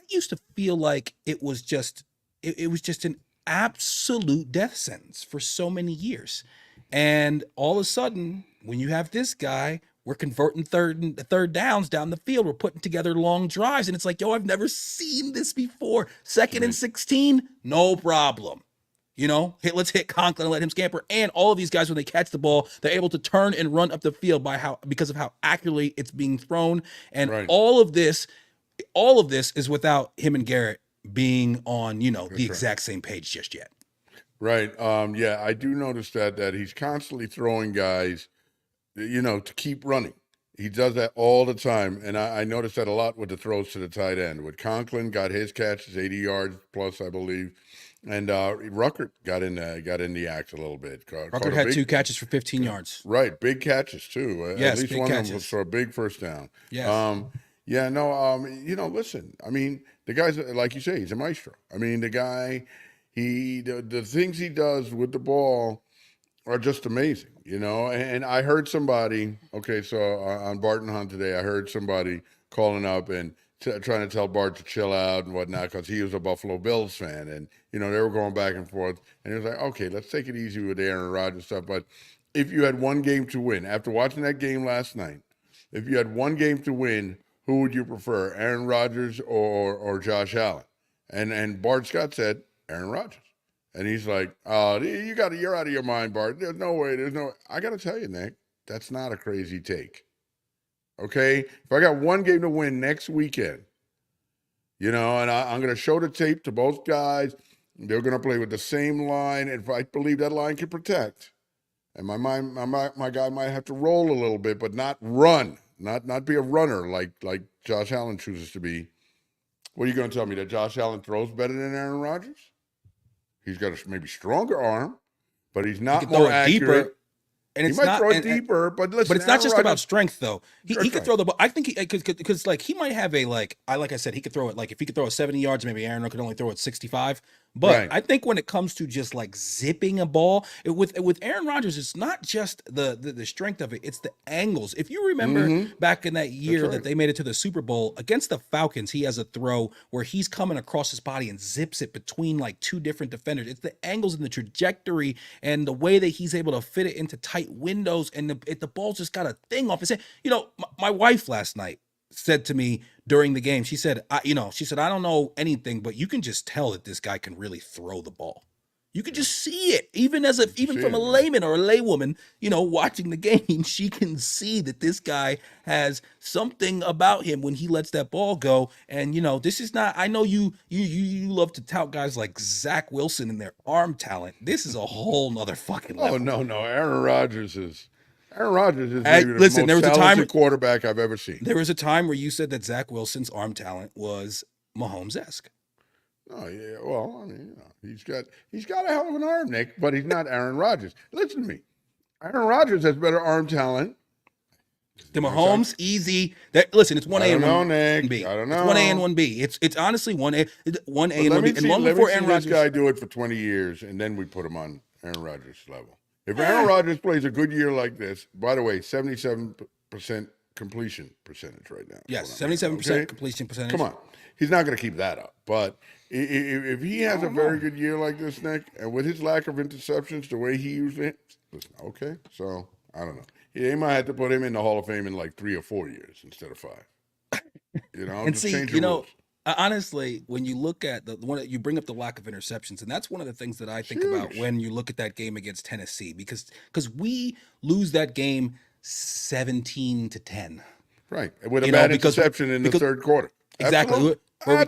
used to feel like it was just an absolute death sentence for so many years. And all of a sudden, when you have this guy, we're converting third downs down the field. We're putting together long drives, and it's like, yo, I've never seen this before. 2nd and 16, no problem. Let's hit Conklin and let him scamper. And all of these guys, when they catch the ball, they're able to turn and run up the field because of how accurately it's being thrown. And Right. all of this is without him and Garrett being on, the That's right. exact same page just yet. Right. Yeah, I do notice that he's constantly throwing guys, to keep running. He does that all the time, and I noticed that a lot with the throws to the tight end. With Conklin, got his catches, 80 yards plus, I believe, and Ruckert got in the act a little bit. Ruckert had 2 catches for 15 yards. Right, big catches too. At Yes, least big one of them catches. was for a big first down. Yes. Yeah, no, listen. I mean, the guy's like you say, he's a maestro. I mean, the guy, the things he does with the ball are just amazing, And I heard somebody, okay, so on Barton Hunt today, I heard somebody calling up and trying to tell Bart to chill out and whatnot because he was a Buffalo Bills fan, and they were going back and forth, and he was like, okay, let's take it easy with the Aaron Rodgers stuff, but if you had one game to win after watching that game last night, if you had one game to win, who would you prefer, Aaron Rodgers or Josh Allen? And Bart Scott said Aaron Rodgers. And he's like, "Oh, you're out of your mind, Bart. There's no way. I got to tell you, Nick, that's not a crazy take. Okay, if I got one game to win next weekend, and I'm going to show the tape to both guys. They're going to play with the same line, and if I believe that line can protect, and my guy might have to roll a little bit, but not run, not be a runner like Josh Allen chooses to be. What are you going to tell me that Josh Allen throws better than Aaron Rodgers? He's got a maybe stronger arm, but he's He not can more throw it accurate. deeper. And He it's might not, throw it deeper, but listen, but it's not Aaron just Rodgers, about strength though. He That's could right. throw the ball. I think because like he might have a like I said, he could throw it like if he could throw it 70 yards, maybe Aaron could only throw it 65. But Right. I think when it comes to just like zipping a ball, with Aaron Rodgers, it's not just the strength of it; it's the angles. If you remember Mm-hmm. back in that year right. that they made it to the Super Bowl against the Falcons, he has a throw where he's coming across his body and zips it between like 2 different defenders. It's the angles and the trajectory and the way that he's able to fit it into tight windows, and the ball's just got a thing off his head. My wife last night said to me during the game, she said, I don't know anything, but you can just tell that this guy can really throw the ball. You can just see it, even from a layman or a laywoman, watching the game, she can see that this guy has something about him when he lets that ball go. And this is not. I know you love to tout guys like Zach Wilson and their arm talent. This is a whole nother fucking Oh level. no, Aaron Rodgers is maybe the Listen, most talented quarterback I've ever seen. there was a time where you said that Zach Wilson's arm talent was Mahomes-esque. Oh yeah, well, I mean, he's got a hell of an arm, Nick, but he's not Aaron Rodgers. Listen to me, Aaron Rodgers has better arm talent. The Mahomes, easy. Listen, it's 1A and 1B. I don't know. It's 1A and 1B. It's honestly 1A and 1B. And long let before me see Aaron this Rodgers. guy do it for 20 years, and then we put him on Aaron Rodgers' level. If Aaron Rodgers plays a good year like this, by the way, 77% completion percentage right now. Yes, 77% completion percentage. Come on. He's not going to keep that up. But if he has a very good year like this, Nick, and with his lack of interceptions, the way he usually listen, okay, so I don't know. They might have to put him in the Hall of Fame in like 3 or 4 years instead of 5. And just see, change the rules. honestly, when you look at the one, you bring up the lack of interceptions, and that's one of the things that I think about when you look at that game against Tennessee, because we lose that game 17-10. Right, with a bad interception in the third quarter. Exactly. Absolutely. Where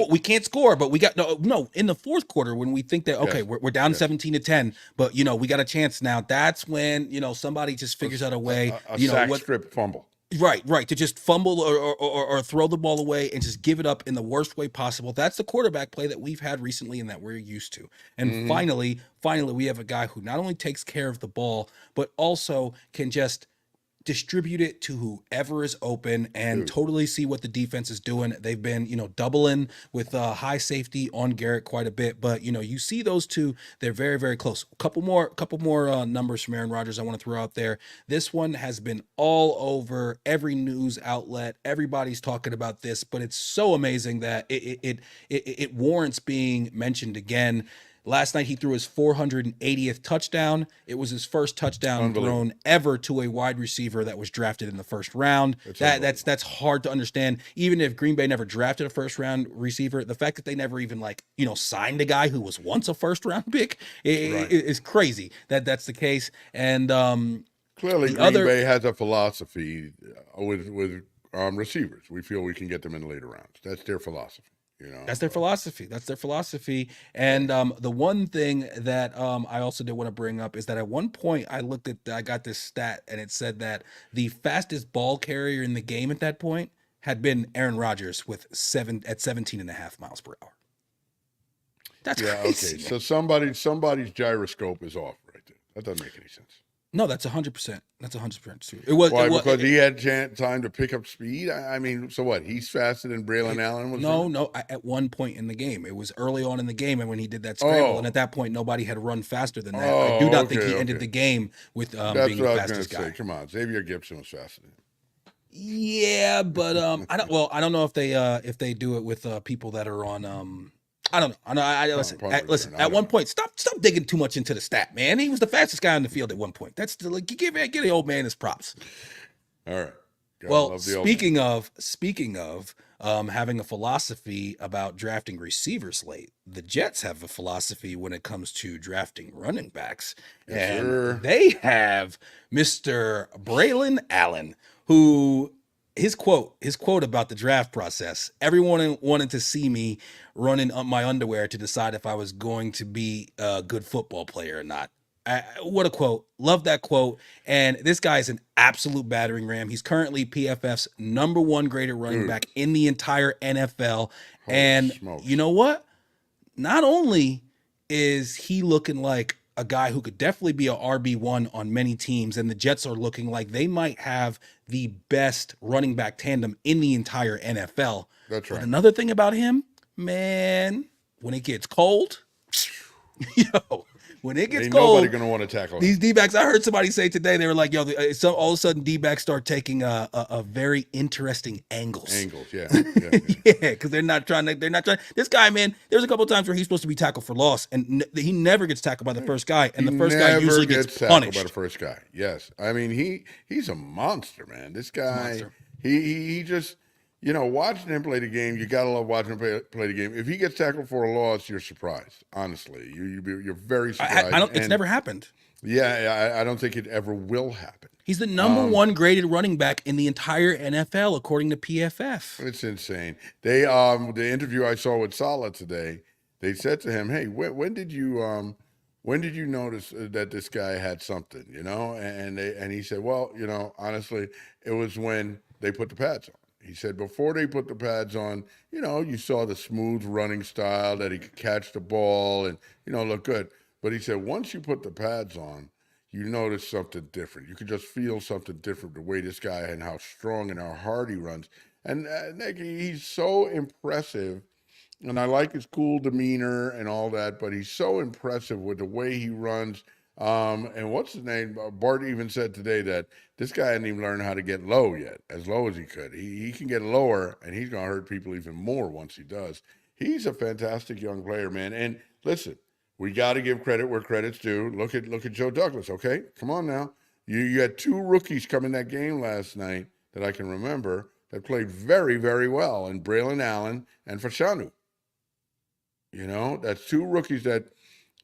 we can't score, but we got no in the fourth quarter when we think that okay, we're down 17-10, but we got a chance now. That's when somebody just figures out a way, sack strip fumble. Right, to just fumble or throw the ball away and just give it up in the worst way possible. That's the quarterback play that we've had recently and that we're used to. And finally, we have a guy who not only takes care of the ball, but also can just distribute it to whoever is open and totally see what the defense is doing. They've been, doubling with high safety on Garrett quite a bit, but you see those two, they're very, very close. Couple more numbers from Aaron Rodgers I want to throw out there. This one has been all over every news outlet. Everybody's talking about this, but it's so amazing that it warrants being mentioned again. Last night he threw his 480th touchdown. It was his first touchdown thrown ever to a wide receiver that was drafted in the first round. That's hard to understand. Even if Green Bay never drafted a first round receiver, the fact that they never even signed a guy who was once a first round pick is crazy. That's the case. And clearly Green Bay has a philosophy with receivers. We feel we can get them in later rounds. That's their philosophy. That's their philosophy. And the one thing that I also did want to bring up is that at one point I got this stat and it said that the fastest ball carrier in the game at that point had been Aaron Rodgers with 17.5 miles per hour. That's crazy. Okay. So somebody's gyroscope is off right there. That doesn't make any sense. No, that's 100%. That's 100% true. It was because he had time to pick up speed. I mean, so what? He's faster than Braylon Allen was. No. At one point in the game, it was early on in the game, and when he did that scramble, and at that point, nobody had run faster than that. I do not think he ended the game with being the fastest guy. Come on, Xavier Gibson was faster than him. Yeah, but I don't know if they do it with people that are on. I don't know. Listen. At one point, stop digging too much into the stat, man. He was the fastest guy on the field at one point. That's like get the old man his props. All right. Well, speaking of having a philosophy about drafting receivers late, the Jets have a philosophy when it comes to drafting running backs, and they have Mr. Braylon Allen, who. His quote about the draft process: everyone wanted to see me running up my underwear to decide if I was going to be a good football player or not. What a quote. Love that quote. And this guy is an absolute battering ram. He's currently PFF's #1 graded running back in the entire NFL. And you know what? Not only is he looking like a guy who could definitely be a RB1 on many teams, and the Jets are looking like they might have the best running back tandem in the entire NFL. That's right. But another thing about him, man, when it gets cold, when it gets cold, nobody gonna want to tackle these D-backs. I heard somebody say today, they were like, so all of a sudden D-backs start taking a very interesting angles. Yeah. Because they're not trying. This guy, man, there's a couple of times where he's supposed to be tackled for loss, and he never gets tackled by the first guy, and the first guy usually gets punished by the first guy. Yes, I mean he's a monster, man. This guy, he just. Watching him play the game, you gotta love watching him play the game. If he gets tackled for a loss, you're surprised. Honestly, you're very surprised. It's never happened. Yeah, I don't think it ever will happen. He's the #1 graded running back in the entire NFL, according to PFF. It's insane. They the interview I saw with Saleh today, they said to him, "Hey, when did you when did you notice that this guy had something, and he said, well, honestly, it was when they put the pads on. He said before they put the pads on, you saw the smooth running style that he could catch the ball and look good. But he said once you put the pads on, you notice something different. You could just feel something different, the way this guy and how strong and how hard he runs. And Nick, he's so impressive, and I like his cool demeanor and all that, but he's so impressive with the way he runs. And what's his name? Bart even said today that this guy hadn't even learned how to get low yet, as low as he could. He can get lower, and he's going to hurt people even more once he does. He's a fantastic young player, man. And listen, we got to give credit where credit's due. Look at Joe Douglas. Okay, come on now. You had two rookies come in that game last night that I can remember that played very, very well, and Braylon Allen and Fashanu. That's two rookies that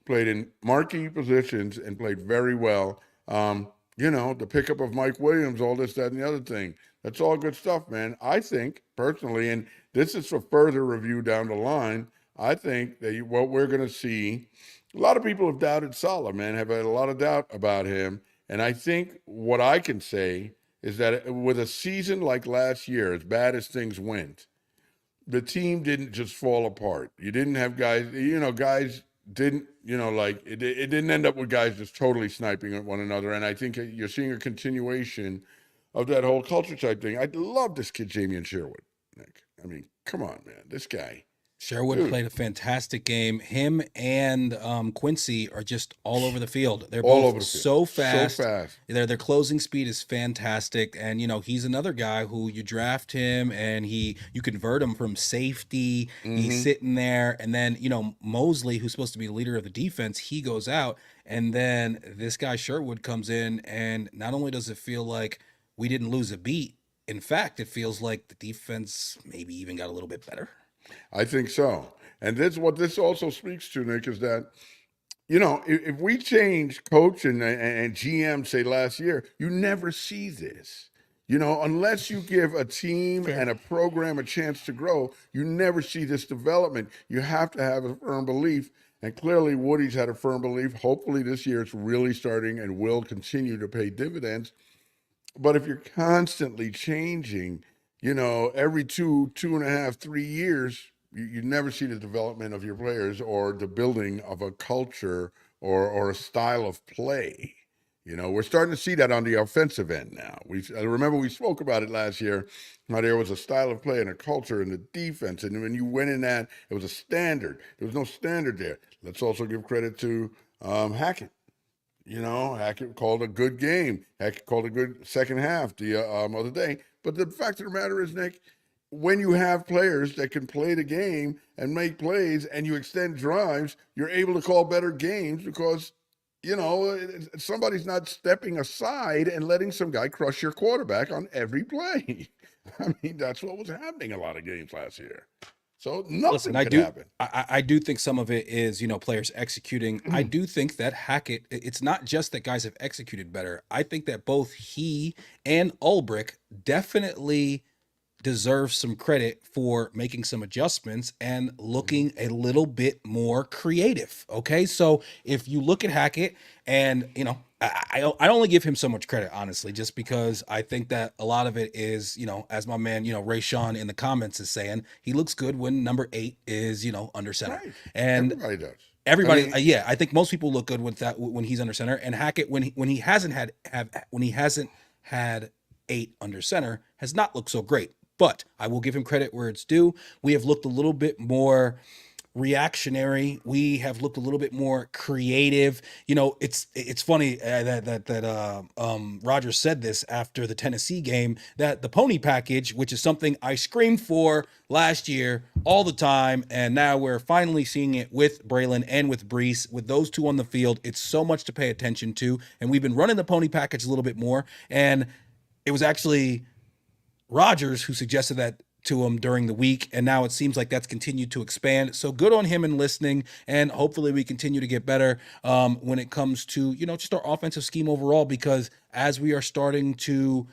played in marquee positions and played very well. The pickup of Mike Williams, all this, that, and the other thing. That's all good stuff, man. I think personally, and this is for further review down the line, I think that what we're going to see, a lot of people have doubted Salah, man, have had a lot of doubt about him. And I think what I can say is that with a season like last year, as bad as things went, the team didn't just fall apart. You didn't have guys didn't, like it didn't end up with guys just totally sniping at one another. And I think you're seeing a continuation of that whole culture type thing. I love this kid, Jamian Sherwood, Nick. I mean, come on, man. This guy, Sherwood dude, played a fantastic game. Him and Quincy are just all over the field. They're all both over the field. so So fast. fast. Their closing speed is fantastic, and he's another guy who you draft him and you convert him from safety. He's Mm-hmm. sitting there, and then Mosley, who's supposed to be the leader of the defense, he goes out, and then this guy Sherwood comes in, and not only does it feel like we didn't lose a beat, in fact, it feels like the defense maybe even got a little bit better. I think so. And this what this also speaks to, Nick, is that if we change coach and GM, say last year, you never see this. Unless you give a team Fair. and a program a chance to grow, you never see this development. You have to have a firm belief. And clearly, Woody's had a firm belief. Hopefully, this year it's really starting and will continue to pay dividends. But if you're constantly changing, every 2.5, 3 years, you never see the development of your players or the building of a culture or a style of play. We're starting to see that on the offensive end now. I remember we spoke about it last year, how there was a style of play and a culture in the defense. And when you went in that, it was a standard. There was no standard there. Let's also give credit to Hackett. Hackett called a good game. Hackett called a good second half the other day. But the fact of the matter is, Nick, when you have players that can play the game and make plays and you extend drives, you're able to call better games because, somebody's not stepping aside and letting some guy crush your quarterback on every play. I mean, that's what was happening a lot of games last year. So Listen, nothing I could do. happen. I do think some of it is players executing. I do think that Hackett. It's not just that guys have executed better. I think that both he and Ulbrich definitely deserves some credit for making some adjustments and looking a little bit more creative. Okay, so if you look at Hackett, and I only give him so much credit, honestly, just because I think that a lot of it is, as my man, Ray Sean in the comments is saying, he looks good when number 8 is, under center, Right. and Everybody does. I everybody, mean, yeah, I think most people look good with that when he's under center. And Hackett, when he hasn't had 8 under center, has not looked so great. But I will give him credit where it's due. We have looked a little bit more reactionary. We have looked a little bit more creative. It's funny that Rogers said this after the Tennessee game, that the pony package, which is something I screamed for last year all the time, and now we're finally seeing it with Braylon and with Brees, with those two on the field. It's so much to pay attention to, and we've been running the pony package a little bit more. And it was actually Rogers who suggested that to him during the week, and now it seems like that's continued to expand. So good on him in listening, and hopefully we continue to get better when it comes to just our offensive scheme overall, because as we are starting to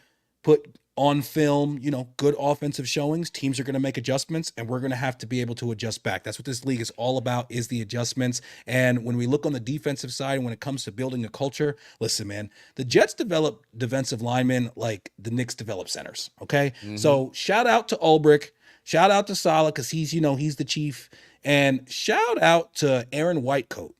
put on film, good offensive showings, teams are going to make adjustments and we're going to have to be able to adjust back. That's what this league is all about, is the adjustments. And when we look on the defensive side, when it comes to building a culture, listen, man, the Jets develop defensive linemen like the Knicks develop centers. Okay. Hmm. So shout out to Ulbrich, shout out to Salah, because he's the chief, and shout out to Aaron Whitecoat,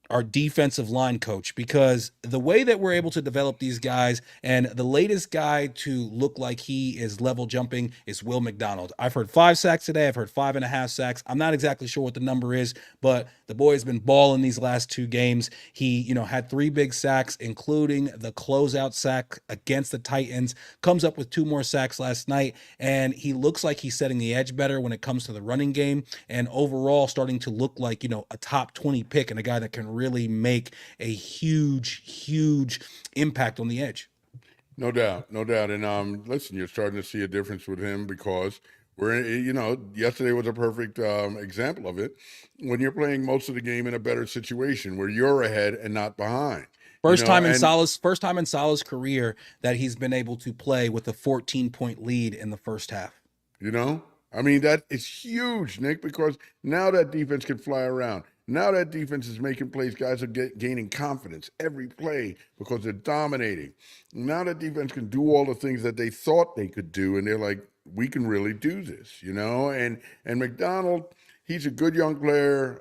our defensive line coach, because the way that we're able to develop these guys, and the latest guy to look like he is level jumping is Will McDonald. I've heard 5 sacks today. I've heard 5.5 sacks. I'm not exactly sure what the number is, but the boy has been balling these last 2 games. He, had 3 big sacks, including the closeout sack against the Titans, comes up with 2 more sacks last night, and he looks like he's setting the edge better when it comes to the running game, and overall starting to look like, a top 20 pick and a guy that can really make a huge impact on the edge. No doubt, no doubt. And listen, you're starting to see a difference with him because yesterday was a perfect example of it. When you're playing most of the game in a better situation where you're ahead and not behind, and First time in Salah's career that he's been able to play with a 14-point lead in the first half. I mean, that is huge, Nick, because now that defense can fly around. Now that defense is making plays. Guys are gaining confidence every play because they're dominating. Now that defense can do all the things that they thought they could do, and they're like, we can really do this, And McDonald, he's a good young player.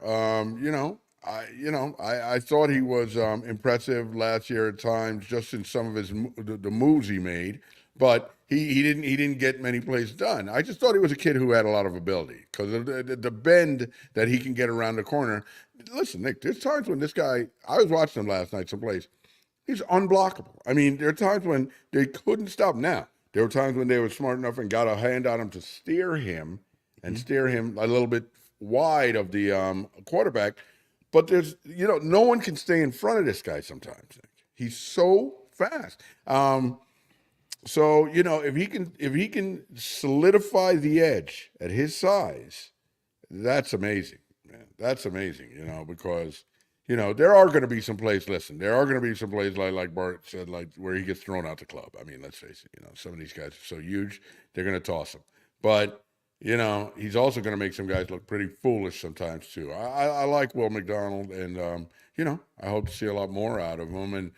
I thought he was impressive last year at times, just in some of the moves he made, but he didn't get many plays done. I just thought he was a kid who had a lot of ability because of the bend that he can get around the corner. Listen, Nick, there's times when this guy, I was watching him last night, some plays, he's unblockable. I mean, there are times when they couldn't stop. Now, there were times when they were smart enough and got a hand on him to steer him and steer him a little bit wide of the quarterback. But there's, no one can stay in front of this guy sometimes. Nick. He's so fast. So if he can solidify the edge at his size, that's amazing, man. That's amazing, because there are going to be some plays. Listen, there are going to be some plays like Bart said, like where he gets thrown out the club. I mean, let's face it. Some of these guys are so huge, they're going to toss him. But he's also going to make some guys look pretty foolish sometimes too. I like Will McDonald, and I hope to see a lot more out of him. And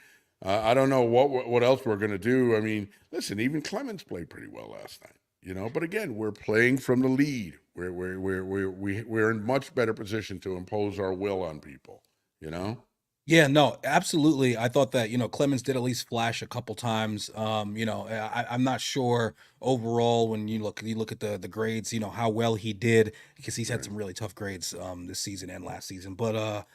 I don't know what else we're going to do. I mean, listen, even Clemens played pretty well last night. But again, we're playing from the lead. We're in much better position to impose our will on people. You know. Yeah, no, absolutely. I thought that, Clemens did at least flash a couple times. I'm not sure overall when you look at the grades, how well he did, because he's had Right. some really tough grades this season and last season. But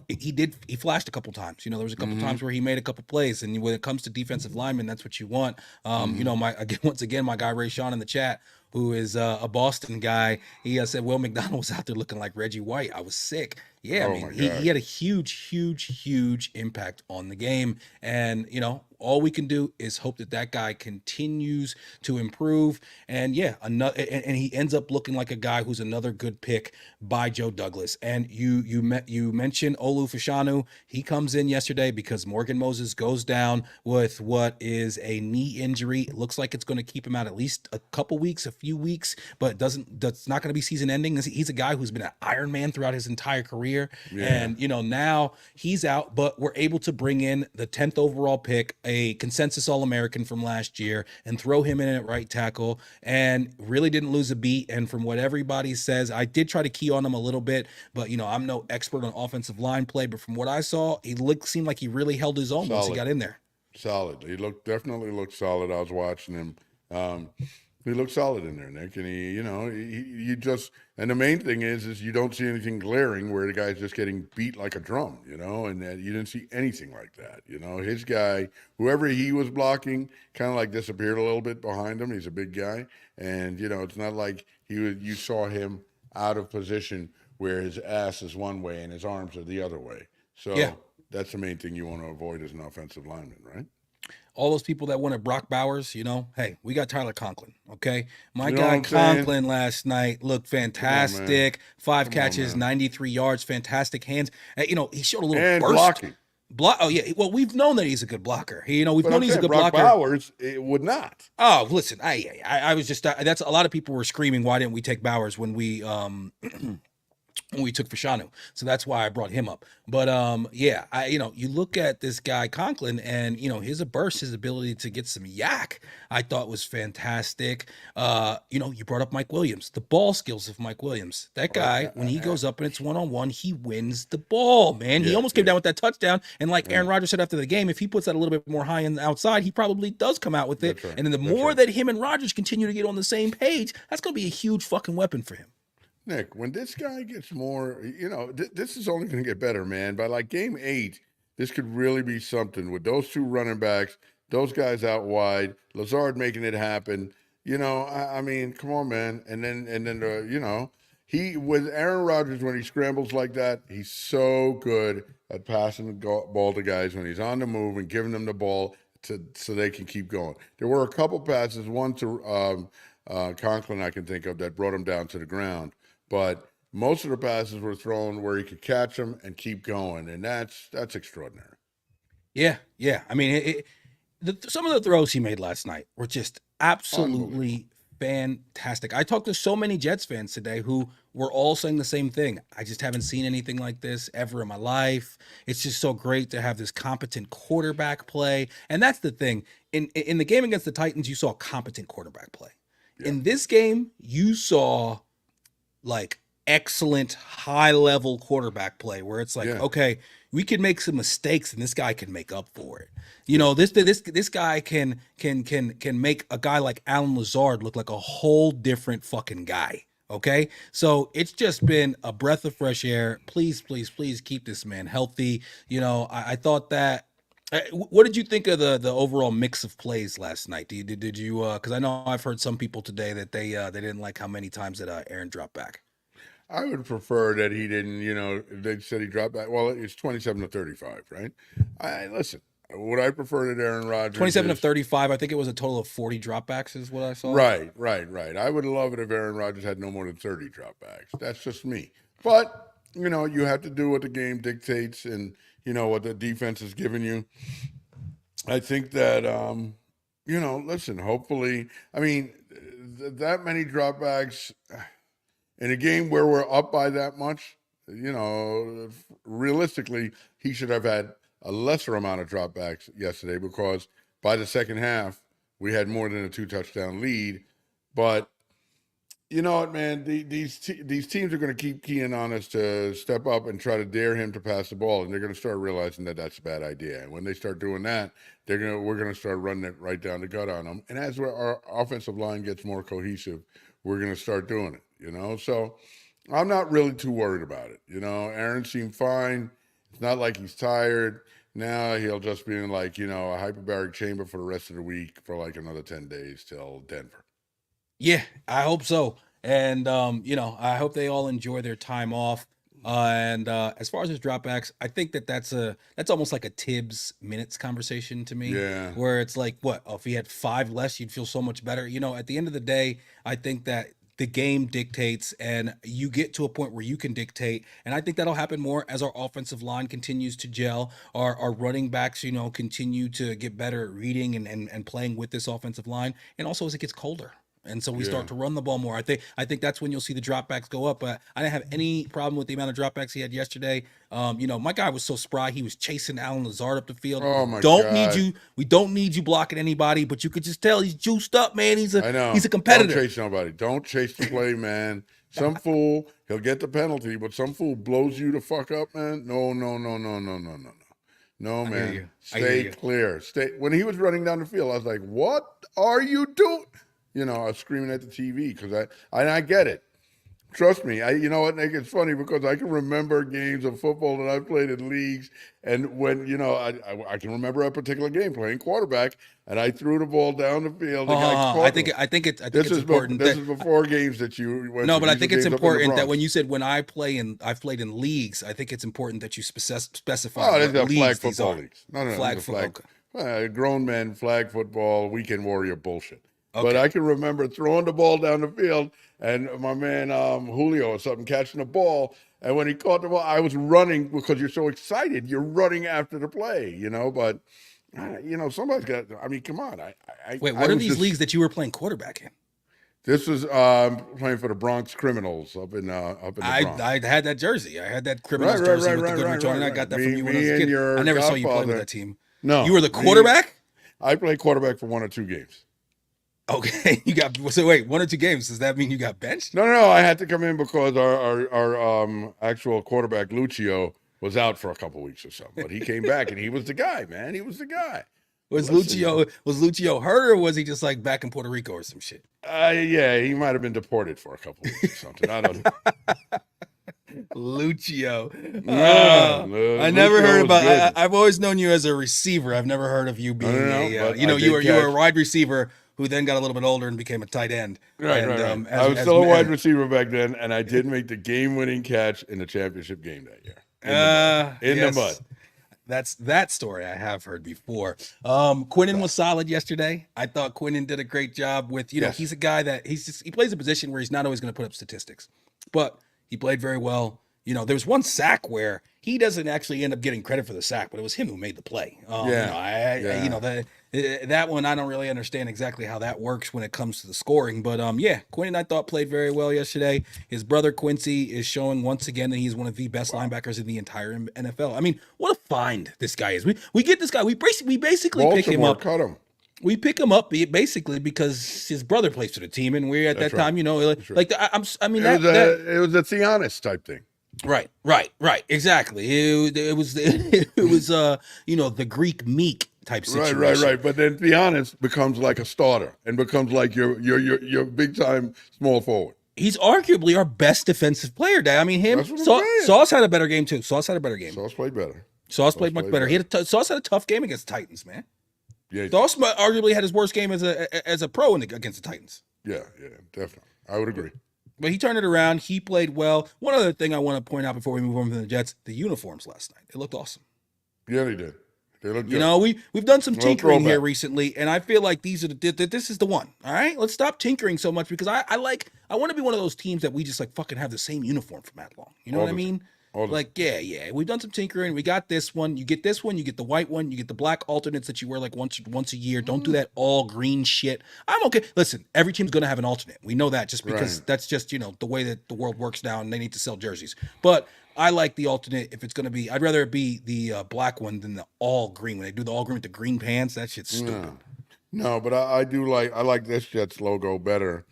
he flashed a couple times. There was a couple Mm-hmm. times where he made a couple plays, and when it comes to defensive linemen, that's what you want. Mm-hmm. Once again, my guy Ray Sean in the chat, who is a Boston guy, he said Will McDonald was out there looking like Reggie White. I was sick. Yeah, I Oh mean, my he God. had a huge impact on the game. And, all we can do is hope that guy continues to improve. And yeah, and he ends up looking like a guy who's another good pick by Joe Douglas. And you mentioned Olu Fashanu. He comes in yesterday because Morgan Moses goes down with what is a knee injury. It looks like it's going to keep him out at least a couple weeks, a few weeks, but that's not going to be season ending. He's a guy who's been an Iron Man throughout his entire career. Yeah. And, now he's out, but we're able to bring in the 10th overall pick, a consensus All-American from last year, and throw him in at right tackle, and really didn't lose a beat. And from what everybody says, I did try to key on him a little bit, but, I'm no expert on offensive line play, but from what I saw, seemed like he really held his own once he Solid. got in there. Solid. He definitely looked solid. I was watching him. He looked solid in there, Nick. And you just, and the main thing is you don't see anything glaring where the guy's just getting beat like a drum, and you didn't see anything like that. His guy, whoever he was blocking, kind of like disappeared a little bit behind him. He's a big guy, and it's not like you saw him out of position where his ass is one way and his arms are the other way. Yeah. So that's the main thing you want to avoid as an offensive lineman, right? All those people that wanted Brock Bowers, hey, we got Tyler Conklin, okay? My You know what guy I'm saying? Conklin last night looked Come on, man. fantastic. 5 Come on, catches, man. 93 yards, fantastic hands. He showed a little And burst. blocking. Block. Oh yeah. Well, we've known that he's a good blocker. We've But known I'm he's a saying good Brock blocker. Bowers it would not. Oh, listen. I was just that's a lot of people were screaming. Why didn't we take Bowers when we took Fashanu? So that's why I brought him up. But yeah, you look at this guy Conklin, and his burst, his ability to get some yak, I thought was fantastic. You brought up Mike Williams, the ball skills of Mike Williams. That Uh, guy, when he goes up and it's 1-on-1, he wins the ball, man. He yeah, almost came yeah, down with that touchdown. And like yeah. Aaron Rodgers said after the game, if he puts that a little bit more high and outside, he probably does come out with it. That's right. And then the That's more right. that him and Rodgers continue to get on the same page, that's going to be a huge fucking weapon for him. Nick, when this guy gets more, this is only going to get better, man. By like game 8, this could really be something with those two running backs, those guys out wide, Lazard making it happen. I mean, come on, man. And then, he with Aaron Rodgers when he scrambles like that, he's so good at passing the ball to guys when he's on the move and giving them the ball so they can keep going. There were a couple passes, one to Conklin I can think of that brought him down to the ground. But most of the passes were thrown where he could catch them and keep going, and that's extraordinary. Yeah, yeah. I mean, some of the throws he made last night were just Unbelievable. absolutely fantastic. I talked to so many Jets fans today who were all saying the same thing. I just haven't seen anything like this ever in my life. It's just so great to have this competent quarterback play. And that's the thing. In the game against the Titans, you saw competent quarterback play. Yeah, In this game, you saw like excellent high level quarterback play where it's like, yeah, okay, we can make some mistakes and this guy can make up for it. yeah. This guy can make a guy like Alan Lazard look like a whole different fucking guy. Okay, so it's just been a breath of fresh air. Please, please, please keep this man healthy. I thought that. What did you think of the overall mix of plays last night? Did you because I know I've heard some people today that they didn't like how many times that Aaron dropped back. I would prefer that he didn't. They said he dropped back. Well, it's 27-35, right? I listen. What I prefer that Aaron Rodgers 27 of is 35. I think it was a total of 40 dropbacks is what I saw. right, right, right. I would love it if Aaron Rodgers had no more than 30 dropbacks. That's just me. But you have to do what the game dictates and what the defense is giving you. I think that listen, hopefully, I mean, that many dropbacks in a game where we're up by that much, realistically, he should have had a lesser amount of dropbacks yesterday because by the second half, we had more than a 2 touchdown lead. But you know what, man? These teams are going to keep keying on us to step up and try to dare him to pass the ball, and they're going to start realizing that that's a bad idea. And when they start doing that, we're going to start running it right down the gut on them. And as our offensive line gets more cohesive, we're going to start doing it. So I'm not really too worried about it. Aaron seemed fine. It's not like he's tired. Now he'll just be in like a hyperbaric chamber for the rest of the week for like another 10 days till Denver. Yeah, I hope so. And I hope they all enjoy their time off. And as far as his dropbacks, I think that's almost like a Tibbs minutes conversation to me, Yeah, where it's like, what? Oh, if he had 5 less, you'd feel so much better. At the end of the day, I think that the game dictates, and you get to a point where you can dictate. And I think that'll happen more as our offensive line continues to gel. Our running backs, continue to get better at reading and playing with this offensive line, and also as it gets colder. And so we yeah. start to run the ball more. I think that's when you'll see the dropbacks go up. But I didn't have any problem with the amount of dropbacks he had yesterday. My guy was so spry. He was chasing Alan Lazard up the field. Oh We my don't need God. you. We don't need you blocking anybody. But you could just tell he's juiced up, man. He's a I know. he's a Don't competitor. chase nobody. Don't chase the play, man. Some fool, he'll get the penalty, but some fool blows you the fuck up, man. No, no, no, no, no, no, no, no. No, I hear man. you. I hear Stay you. clear. Stay. When he was running down the field, I was like, "What are you doing?" I was screaming at the TV because I get it. Trust me, you know what, Nick? It's funny because I can remember games of football that I played in leagues, and when I can remember a particular game playing quarterback, and I threw the ball down the field. The guy I caught think me. I think it's I think This it's is important this that is before games that you went no, to. but I These are think it's games up in the important that when Bronx. you said when I've played in leagues, I think it's important that you specify Oh, these what are flag leagues these football are. leagues. No, no, no. These Flag are foot. flag. Okay. Grown men, flag football, weekend warrior bullshit. but Okay. I can remember throwing the ball down the field and my man Julio or something catching the ball. And when he caught the ball, I was running because you're so excited. You're running after the play, But somebody's got. I mean, come on. Wait, I what are was these leagues just. that you were playing quarterback in? This was playing for the Bronx Criminals up in the Bronx. I had that jersey. I had that Right, Criminals right, jersey right, with the right, right, Goodrich on right, it. I right. got that from Me, you when I was me, a and kid. I your never saw you play with godfather. that team. You No, were the me. quarterback? I played quarterback for 1 or 2 games. Okay, you got so wait, 1 or 2 games. Does that mean you got benched? No. I had to come in because our actual quarterback Lucio was out for a couple weeks or something. But he came back and he was the guy, man. He was the guy. Listen, Was Lucio hurt, or was he just like back in Puerto Rico or some shit? yeah, he might have been deported for a couple weeks or something. I don't know. Lucio. Yeah, I never Lucio heard was about. good. I've always known you as a receiver. I've never heard of you I don't being know, a. but I did You were a catch. wide receiver who then got a little bit older and became a tight end. Right, And right, right. I was still a wide receiver back then, and I did make the game-winning catch in the championship game that year in the mud. In the mud. yes, that's that story I have heard before. Quinnen was solid yesterday. I thought Quinnen did a great job with, Yes. he's a guy that he plays a position where he's not always going to put up statistics, but he played very well. There was one sack where he doesn't actually end up getting credit for the sack, but it was him who made the play. Yeah. Yeah. That one I don't really understand exactly how that works when it comes to the scoring, but yeah, Quinnen I thought played very well yesterday. His brother Quincy is showing once again that he's one of the best linebackers in the entire NFL. I mean, what a find this guy is. We get this guy. We basically pick him Baltimore up. cut him. We pick him up basically because his brother plays for the team, and we're at That's that right. time, That's right. like I mean It was that it was a Theonis type thing. right, exactly. It was the Greek meek type situation. Right. But then Theonis becomes like a starter and becomes like your big time small forward. He's arguably our best defensive player. Dad. I mean, That's what I'm saying. Sauce had a better game too. Sauce had a better game. Sauce played better. Sauce played much better. Sauce had a tough game against the Titans, man. Yeah. Sauce arguably had his worst game as a pro against the Titans. Yeah, definitely. I would agree. But he turned it around. He played well. One other thing I want to point out before we move on from the Jets: the uniforms last night. They looked awesome. Yeah, they did. They looked good. We've done some Little tinkering here throwback. recently, and I feel like this is the one. All right, let's stop tinkering so much because I want to be one of those teams that we just like fucking have the same uniform for that long. You know All what I the mean? All the Like, yeah. We've done some tinkering. We got this one. You get this one. You get the white one. You get the black alternates that you wear like once a year. Don't do that all green shit. I'm okay. Listen, every team's gonna have an alternate. We know that just because Right. that's just the way that the world works now, and they need to sell jerseys. But I like the alternate if it's gonna be. I'd rather it be the black one than the all green. When they do the all green with the green pants, that shit's stupid. No, but I like this Jets logo better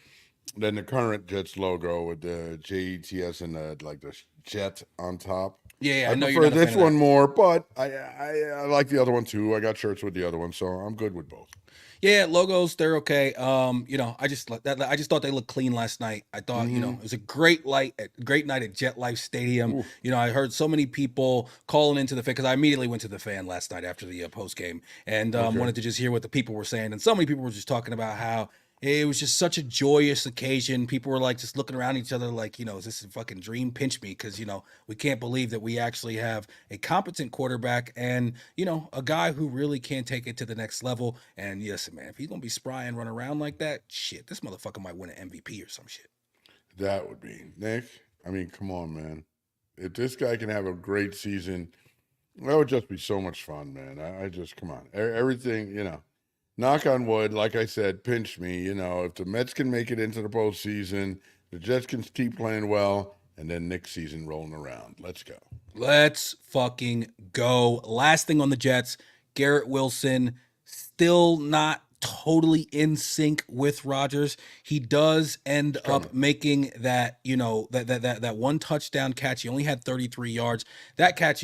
than the current Jets logo with the JETS and the jet on top. Yeah, I I know you're prefer not a fan this of one that. more, but I like the other one too. I got shirts with the other one, so I'm good with both. Yeah, logos they're okay. I just I just thought they looked clean last night. I thought it was a great great night at Jet Life Stadium. Ooh, I heard so many people calling into the fan because I immediately went to the fan last night after the post game and okay. wanted to just hear what the people were saying. And so many people were just talking about how it was just such a joyous occasion. People were like just looking around each other like, is this a fucking dream? Pinch me because, we can't believe that we actually have a competent quarterback and, a guy who really can take it to the next level. And yes, man, if he's going to be spry and run around like that, shit, this motherfucker might win an MVP or some shit. That would be Nick. I mean, come on, man. If this guy can have a great season, that would just be so much fun, man. I just come on, everything. Knock on wood, like I said, pinch me. If the Mets can make it into the postseason, the Jets can keep playing well, and then next season rolling around. Let's go. Let's fucking go. Last thing on the Jets, Garrett Wilson still not totally in sync with Rodgers. He does end up making that, that one touchdown catch. He only had 33 yards. That catch,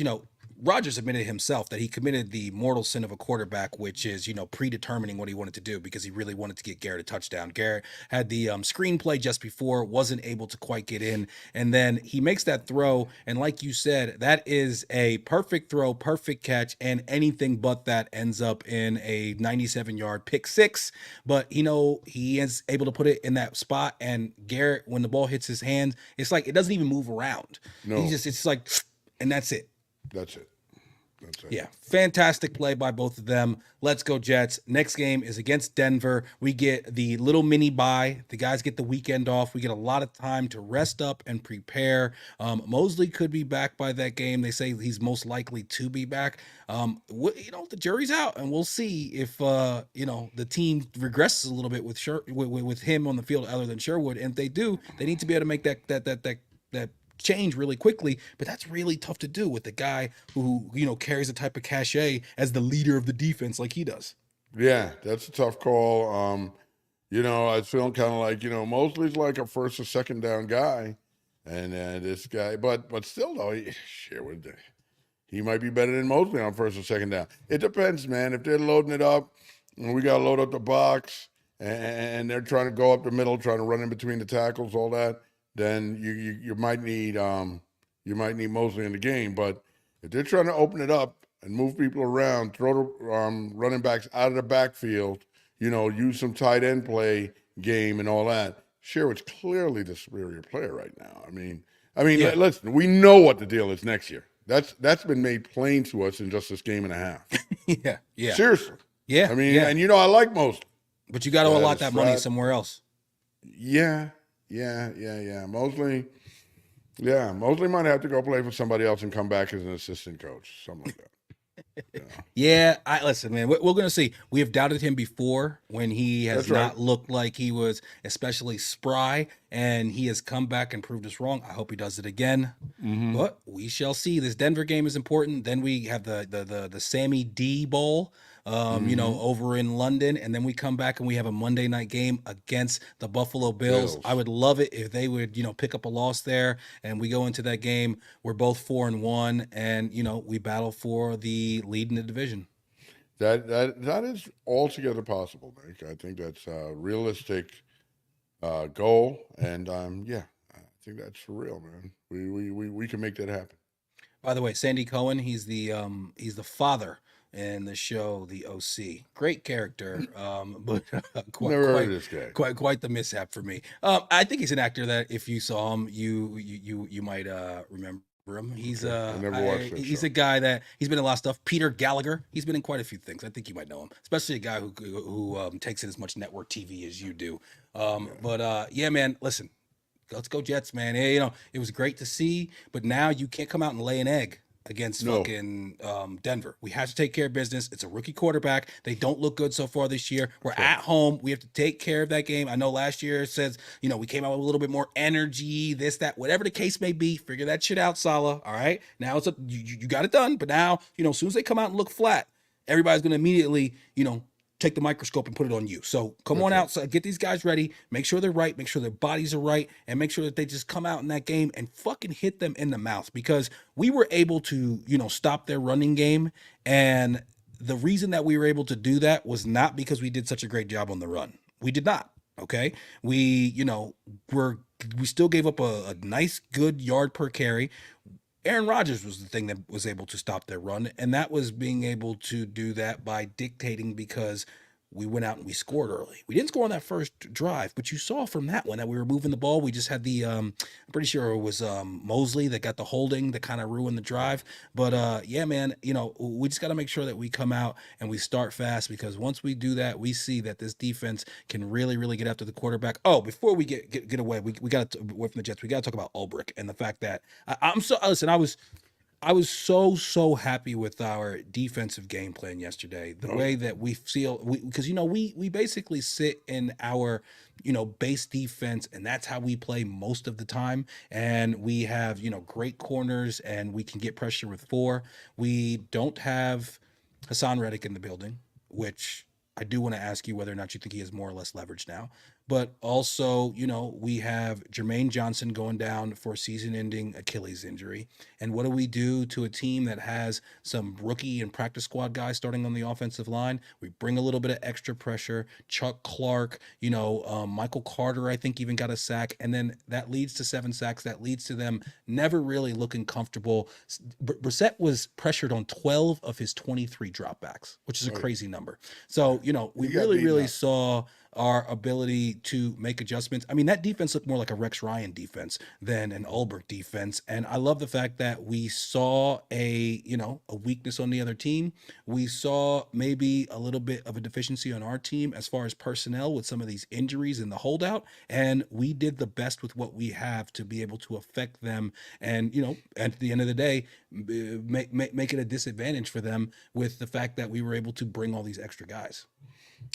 Rodgers admitted himself that he committed the mortal sin of a quarterback, which is, predetermining what he wanted to do because he really wanted to get Garrett a touchdown. Garrett had the screenplay just before, wasn't able to quite get in. And then he makes that throw. And like you said, that is a perfect throw, perfect catch. And anything but that ends up in a 97-yard pick six. But, he is able to put it in that spot. And Garrett, when the ball hits his hands, it's like it doesn't even move around. No. It's like, and that's it. That's it. That's it. Yeah, fantastic play by both of them. Let's go Jets. Next game is against Denver. We get the little mini bye. The guys get the weekend off. We get a lot of time to rest up and prepare. Mosley could be back by that game. They say he's most likely to be back. The jury's out, and we'll see if the team regresses a little bit with him on the field, other than Sherwood. And if they do, they need to be able to make that change really quickly, but that's really tough to do with the guy who carries a type of cachet as the leader of the defense like he does. Yeah, that's a tough call. I was feeling kind of like, Mosley's like a first or second down guy, and this guy, but still though, he might be better than Mosley on first or second down. It depends, man. If they're loading it up, and we got to load up the box, and they're trying to go up the middle, trying to run in between the tackles, all that, then you might need Mosley in the game. But if they're trying to open it up and move people around, throw the running backs out of the backfield, use some tight end play game and all that. Sherwood's clearly the superior player right now. Yeah. Listen, we know what the deal is next year. That's been made plain to us in just this game and a half. Yeah. Yeah. Seriously. Yeah. Yeah. And I like Mosley. But you got to allot that money somewhere else. Yeah. Mosley might have to go play for somebody else and come back as an assistant coach, something like that. Yeah, listen, man. We're gonna see. We have doubted him before when he has That's right. not looked like he was especially spry, and he has come back and proved us wrong. I hope he does it again, but we shall see. This Denver game is important. Then we have the Sammy D Bowl, over in London, and then we come back and we have a Monday night game against the Buffalo Bills. I would love it if they would, pick up a loss there, and we go into that game. We're both 4-1, and we battle for the lead in the division. That is altogether possible, Nick. I think that's a realistic goal, and I think that's for real, man. We can make that happen. By the way, Sandy Cohen, he's the father in the show The OC. Great character, but Never heard of this guy. Quite the mishap for me. I think he's an actor that if you saw him, you might remember him. He's I never watched that he's show. a guy that he's been in a lot of stuff. Peter Gallagher, he's been in quite a few things. I think you might know him, especially a guy who takes in as much network TV as you do. Yeah, man, listen. Let's go Jets, man. Hey, it was great to see, but now you can't come out and lay an egg against fucking Denver. We have to take care of business. It's a rookie quarterback. They don't look good so far this year. We're at home. We have to take care of that game. I know last year it says, we came out with a little bit more energy, this, that, whatever the case may be. Figure that shit out, Salah. All right. Now you got it done. But now, as soon as they come out and look flat, everybody's going to immediately, take the microscope and put it on you. So come on out, so get these guys ready, make sure they're right, make sure their bodies are right, and make sure that they just come out in that game and fucking hit them in the mouth, because we were able to, stop their running game. And the reason that we were able to do that was not because we did such a great job on the run. We did not. Okay. We still gave up a nice, good yard per carry. Aaron Rodgers was the thing that was able to stop their run, and that was being able to do that by dictating, because we went out and we scored early. We didn't score on that first drive, but you saw from that one that we were moving the ball. We just had I'm pretty sure it was Mosley that got the holding that kind of ruined the drive. But yeah, man, we just got to make sure that we come out and we start fast, because once we do that, we see that this defense can really, really get after the quarterback. Oh, before we get away, we got to away from the Jets. We got to talk about Ulbrich and the fact that I was so happy with our defensive game plan yesterday. The way that we feel, because we basically sit in our base defense, and that's how we play most of the time. And we have great corners, and we can get pressure with 4. We don't have Hassan Reddick in the building, which I do want to ask you whether or not you think he has more or less leverage now. But also, we have Jermaine Johnson going down for season-ending Achilles injury. And what do we do to a team that has some rookie and practice squad guys starting on the offensive line? We bring a little bit of extra pressure. Chuck Clark, Michael Carter, I think, even got a sack. And then that leads to 7 sacks. That leads to them never really looking comfortable. Brissett was pressured on 12 of his 23 dropbacks, which is a crazy number. So, we really saw our ability to make adjustments. I mean, that defense looked more like a Rex Ryan defense than an Ulbrich defense. And I love the fact that we saw a weakness on the other team. We saw maybe a little bit of a deficiency on our team as far as personnel with some of these injuries in the holdout. And we did the best with what we have to be able to affect them. And, at the end of the day, make it a disadvantage for them with the fact that we were able to bring all these extra guys.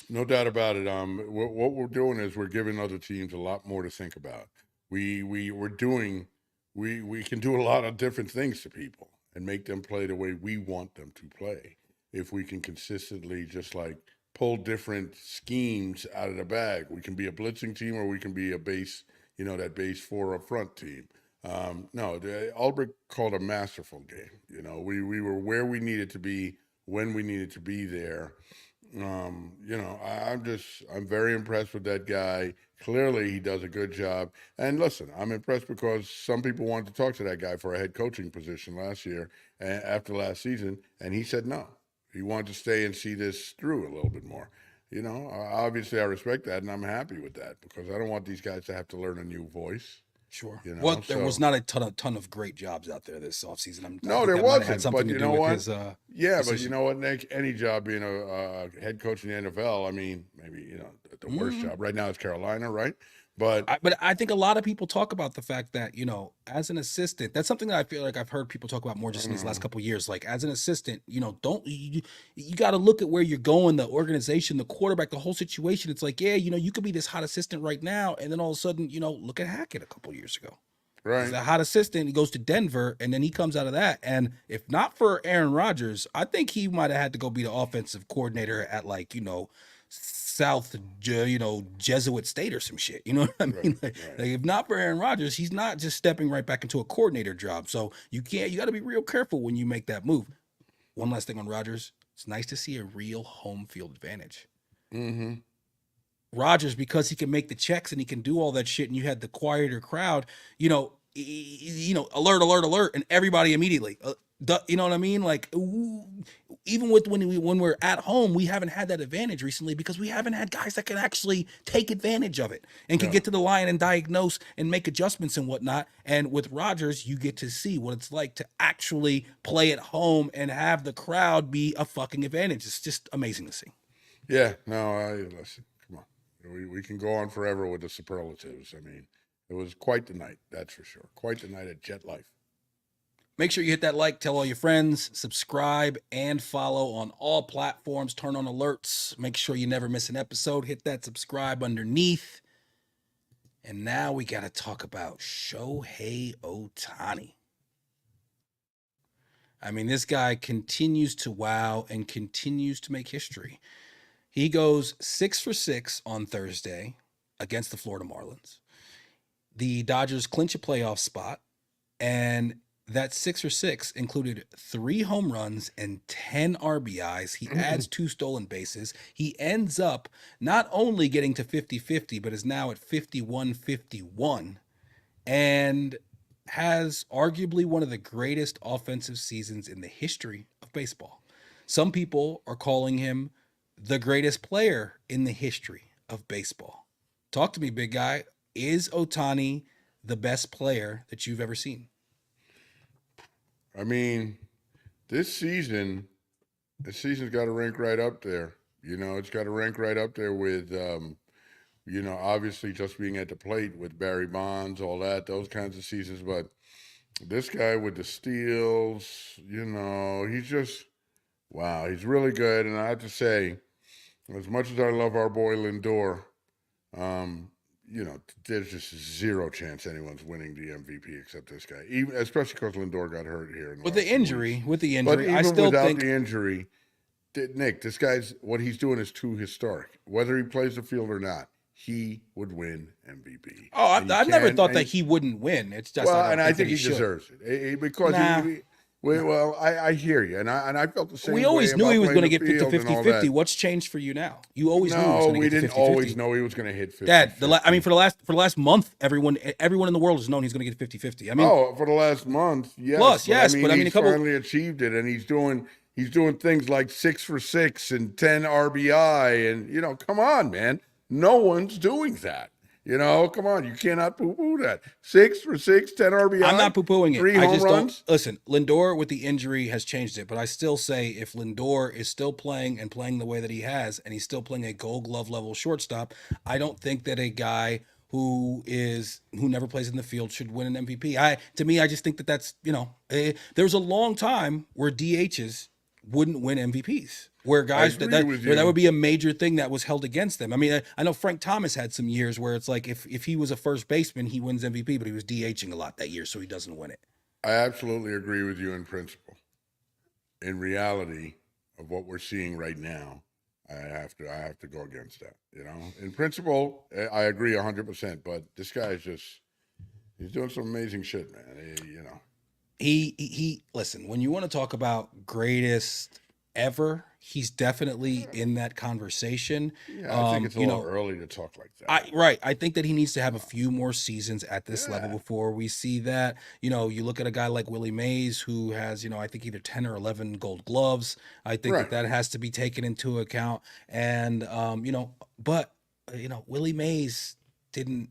No doubt about it. What we're doing is we're giving other teams a lot more to think about. We're doing we can do a lot of different things to people and make them play the way we want them to play. If we can consistently just like pull different schemes out of the bag, we can be a blitzing team or we can be a base, that base four up front team. No, Albrecht called a masterful game. We were where we needed to be when we needed to be there. I'm very impressed with that guy. Clearly, he does a good job. And listen, I'm impressed because some people wanted to talk to that guy for a head coaching position last year, after last season, and he said no. He wanted to stay and see this through a little bit more. Obviously, I respect that, and I'm happy with that because I don't want these guys to have to learn a new voice. Sure. Well, there was So not a ton of great jobs out there this offseason. I no, think there that might have had wasn't. something But to you do know with what? his Yeah, but you decision. know what, Nick? Any job being a head coach in the NFL, I mean, maybe the worst Mhm. job right now is Carolina, right? But But I think a lot of people talk about the fact that, as an assistant, that's something that I feel like I've heard people talk about more just in these last mm, couple of years. Like as an assistant, don't you got to look at where you're going, the organization, the quarterback, the whole situation. It's like, yeah, you could be this hot assistant right now, and then all of a sudden, look at Hackett a couple of years ago. He's right, a hot assistant. He goes to Denver, and then he comes out of that. And if not for Aaron Rodgers, I think he might have had to go be the offensive coordinator at South, Jesuit State or some shit. You know what I right, mean? Like, right. if not for Aaron Rodgers, he's not just stepping right back into a coordinator job. So you got to be real careful when you make that move. One last thing on Rodgers. It's nice to see a real home field advantage. Mm-hmm. Rodgers, because he can make the checks and he can do all that shit, and you had the quieter crowd, alert, alert, alert, and everybody immediately, you know what I mean? Like, ooh, even with when we're at home, we haven't had that advantage recently because we haven't had guys that can actually take advantage of it and can No, get to the line and diagnose and make adjustments and whatnot. And with Rodgers, you get to see what it's like to actually play at home and have the crowd be a fucking advantage. It's just amazing to see. yeah, no. Listen, come on. We can go on forever with the superlatives. I mean, it was quite the night, that's for sure. Quite the night at Jet Life. Make sure you hit that like, tell all your friends, subscribe, and follow on all platforms. Turn on alerts. Make sure you never miss an episode. Hit that subscribe underneath. And now we got to talk about Shohei Ohtani. I mean, this guy continues to wow and continues to make history. He goes 6 for 6 on Thursday against the Florida Marlins. The Dodgers clinch a playoff spot, and that 6 for 6 included 3 home runs and 10 RBIs. He adds 2 stolen bases. He ends up not only getting to 50-50, but is now at 51-51 and has arguably one of the greatest offensive seasons in the history of baseball. Some people are calling him the greatest player in the history of baseball. Talk to me, big guy. Is Ohtani the best player that you've ever seen? I mean, this season, season's got to rank right up there. It's got to rank right up there with, obviously just being at the plate with Barry Bonds, all that, those kinds of seasons. But this guy with the steals, he's just, wow, he's really good. And I have to say, as much as I love our boy Lindor, um, there's just zero chance anyone's winning the MVP except this guy. Even especially because Lindor got hurt here in the With the last 2 weeks. injury, But I even still without think. the injury, Nick, this guy's what he's doing is too historic. Whether he plays the field or not, he would win MVP. Oh, And you I've never can't. thought that he wouldn't win. It's just I Well, and don't I think that think he he should. deserves it. Because Nah, well, I hear you, and I felt the we same way always knew he about was playing going to the get to field and all 50-50. that. What's changed for you now? You always knew he was No, going to we get to didn't 50-50. always know he was going to hit 50 Dad, I mean, 50. for the last month, everyone in the world has known he's going to get 50-50. I mean, Oh, for the last month, yes, plus, but I yes, mean but I mean a he's couple. finally achieved it, and he's doing things like 6 for 6 and 10 RBI, and come on, man, No one's doing that. Come on, you cannot poo-poo that. 6 for 6, 10 I'm RBI, not poo-pooing it. 3 I home just don't runs. listen. Lindor with the injury has changed it, but I still say if Lindor is still playing and playing the way that he has, and he's still playing a Gold Glove level shortstop, I don't think that a guy who never plays in the field should win an MVP. To me, I just think that that's there was a long time where DHs wouldn't win MVPs. Where I guys agree with that would you. be a major thing that was held against them. I mean, I know Frank Thomas had some years where it's like if he was a first baseman, he wins MVP, but he was DHing a lot that year, so he doesn't win it. I absolutely agree with you in principle. In reality of what we're seeing right now, I have to go against that. In principle, I agree 100%. But this guy is he's doing some amazing shit, man. He listen, when you want to talk about greatest ever, he's definitely in that conversation. Yeah, I think it's a You little know, early to talk like I that. right. I think that he needs to have a few more seasons at this level Yeah, before we see that. You look at a guy like Willie Mays who has, I think either 10 or 11 gold gloves. I think that right. that has to be taken into account. And but Willie Mays didn't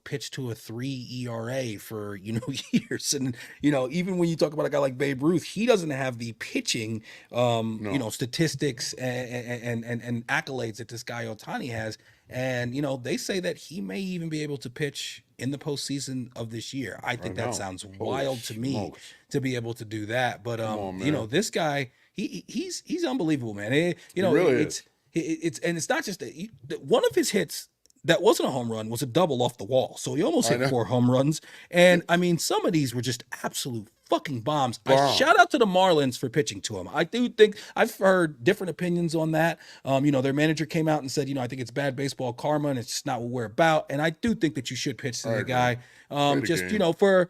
pitch to a 3 ERA for years. And even when you talk about a guy like Babe Ruth, he doesn't have the pitching No, statistics and accolades that this guy Otani has. And they say that he may even be able to pitch in the postseason of this year. I I think that know. sounds Holy wild to me smokes! to be able to do that. But Come on, man. this guy, he's unbelievable, man. He really is. It's not just one of his hits that wasn't a home run was a double off the wall. So he almost I hit know. 4 home runs. And I mean, some of these were just absolute fucking bombs. I Bomb. shout out to the Marlins for pitching to him. I do think I've heard different opinions on that. Their manager came out and said, I think it's bad baseball karma and it's just not what we're about. And I do think that you should pitch to I the agree. guy. Play the Just, game. for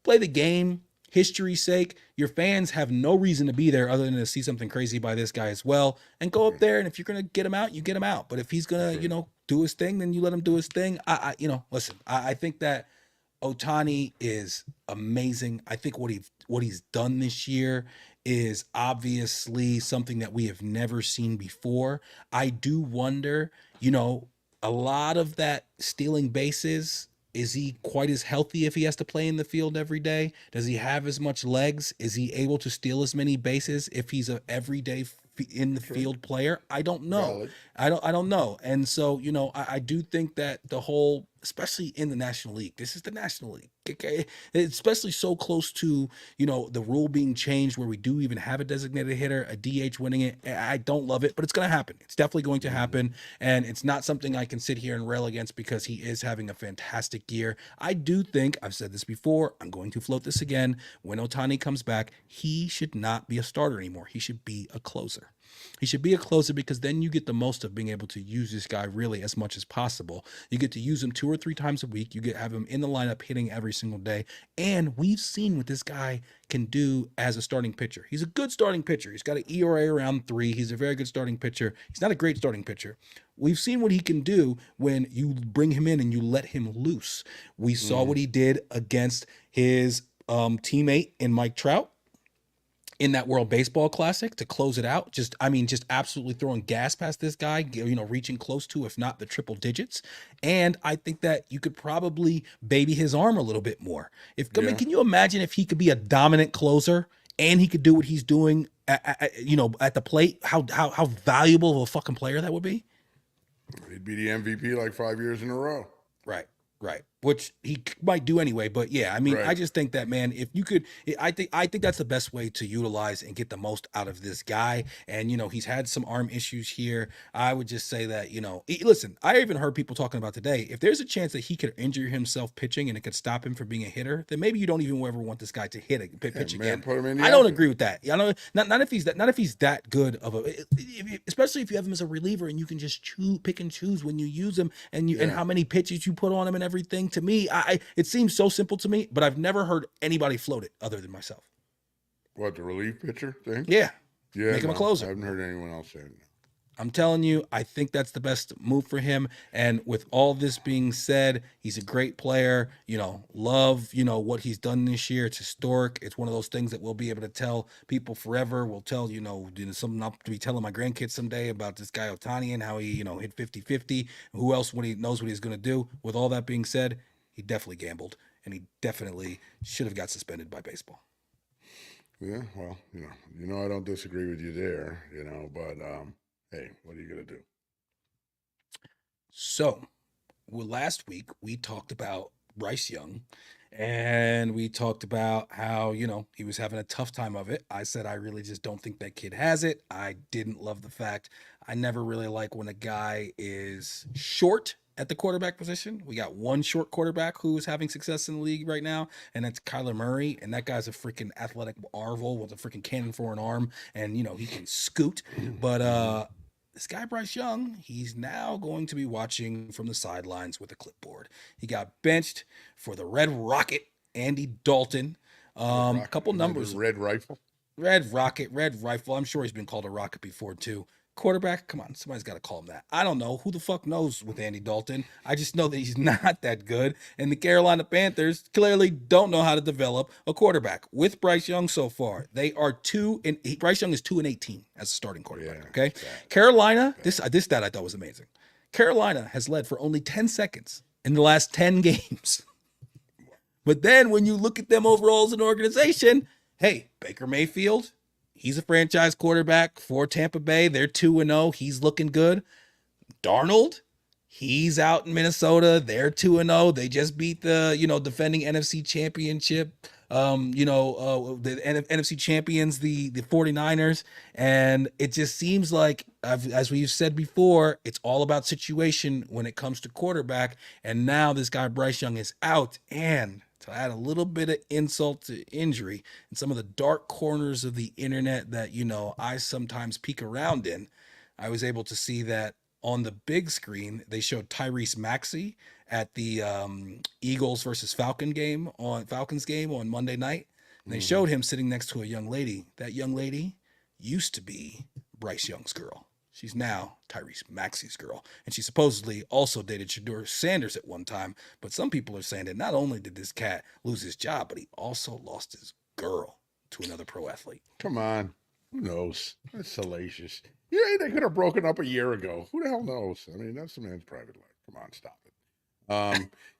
play the game, history's sake. Your fans have no reason to be there other than to see something crazy by this guy as well. And go up there, and if you're gonna get him out, you get him out. But if he's gonna, That's right. do his thing, then you let him do his thing. Listen, I think that Ohtani is amazing. I think what he's done this year is obviously something that we have never seen before. I do wonder, a lot of that stealing bases, is he quite as healthy if he has to play in the field every day? Does he have as much legs? Is he able to steal as many bases if he's a everyday in the That's right. field player? I don't know. Valid. I don't know. And so, I do think that the whole, especially in the National League, this is the National League. Okay. Especially so close to, the rule being changed where we do even have a designated hitter, a DH winning it. I don't love it, but it's going to happen. It's definitely going to Hmm. happen. And it's not something I can sit here and rail against because he is having a fantastic year. I do think, I've said this before, I'm going to float this again. When Ohtani comes back, he should not be a starter anymore. He should be a closer. He should be a closer because then you get the most of being able to use this guy really as much as possible. You get to use him 2 or 3 times a week. You get have him in the lineup hitting every single day. And we've seen what this guy can do as a starting pitcher. He's a good starting pitcher. He's got an ERA around 3. He's a very good starting pitcher. He's not a great starting pitcher. We've seen what he can do when you bring him in and you let him loose. We saw Hmm. what he did against his teammate in Mike Trout in that World Baseball Classic to close it out. Just absolutely throwing gas past this guy, reaching close to, if not the triple digits. And I think that you could probably baby his arm a little bit more. Yeah. Can you imagine if he could be a dominant closer and he could do what he's doing at the plate? How valuable of a fucking player that would be? He'd be the MVP like 5 years in a row. Right, right. Which he might do anyway, but yeah, I mean, I Right. just think that, man, if you could, I think that's the best way to utilize and get the most out of this guy. And he's had some arm issues here. I would just say that, listen, I even heard people talking about today. If there's a chance that he could injure himself pitching and it could stop him from being a hitter, then maybe you don't even ever want this guy to Yeah, pitch man, again. put him in the I don't outfield. agree with that. Not if he's that good of especially if you have him as a reliever and you can just pick and choose when you use him and Yeah. how many pitches you put on him and everything. To me, it seems so simple to me, but I've never heard anybody float it other than myself. What, the relief pitcher thing? Yeah, Yeah, make him a no, I closer. haven't heard anyone else say it. I'm telling you, I think that's the best move for him. And with all this being said, he's a great player. Love, what he's done this year. It's historic. It's one of those things that we'll be able to tell people forever. We'll tell, something I'll be telling my grandkids someday about this guy Ohtani and how he, hit 50-50. Who else when he knows what he's going to do? With all that being said, he definitely gambled and he definitely should have got suspended by baseball. Yeah, well, I don't disagree with you there, but hey, what are you gonna do? So, well, last week we talked about Bryce Young and we talked about how, he was having a tough time of it. I said, I really just don't think that kid has it. I didn't love the fact I never really like when a guy is short at the quarterback position. We got one short quarterback who's having success in the league right now, and that's Kyler Murray. And that guy's a freaking athletic marvel with a freaking cannon for an arm, and he can scoot. But Mm-hmm. this guy Bryce Young, he's now going to be watching from the sidelines with a clipboard. He got benched for the Red Rocket, Andy Dalton. Red A Rocket, couple the numbers. Red Rifle. Red Rocket, Red Rifle. I'm sure he's been called a rocket before too. Quarterback, come on, somebody's got to call him that. I don't know who the fuck knows with Andy Dalton. I just know that he's not that good, and the Carolina Panthers clearly don't know how to develop a quarterback. With Bryce Young so far, they are Bryce Young is 2-18 as a starting quarterback. Yeah, Okay, it's bad. Carolina. Bad. This stat I thought was amazing. Carolina has led for only 10 seconds in the last 10 games. But then when you look at them overall as an organization, hey, Baker Mayfield, he's a franchise quarterback for Tampa Bay. They're 2-0. He's looking good. Darnold, he's out in Minnesota. They're 2-0. They just beat the, defending NFC championship. The NFC champions, the 49ers. And it just seems like, as we've said before, it's all about situation when it comes to quarterback. And now this guy, Bryce Young, is out. And to add a little bit of insult to injury and some of the dark corners of the internet that, I sometimes peek around in, I was able to see that on the big screen, they showed Tyrese Maxey at the Eagles versus Falcons game on Monday night. And they Mm-hmm. showed him sitting next to a young lady. That young lady used to be Bryce Young's girl. She's now Tyrese Maxey's girl. And she supposedly also dated Shador Sanders at one time. But some people are saying that not only did this cat lose his job, but he also lost his girl to another pro athlete. Come on, who knows? That's salacious. Yeah, they could have broken up a year ago. Who the hell knows? I mean, that's the man's private life. Come on, stop it.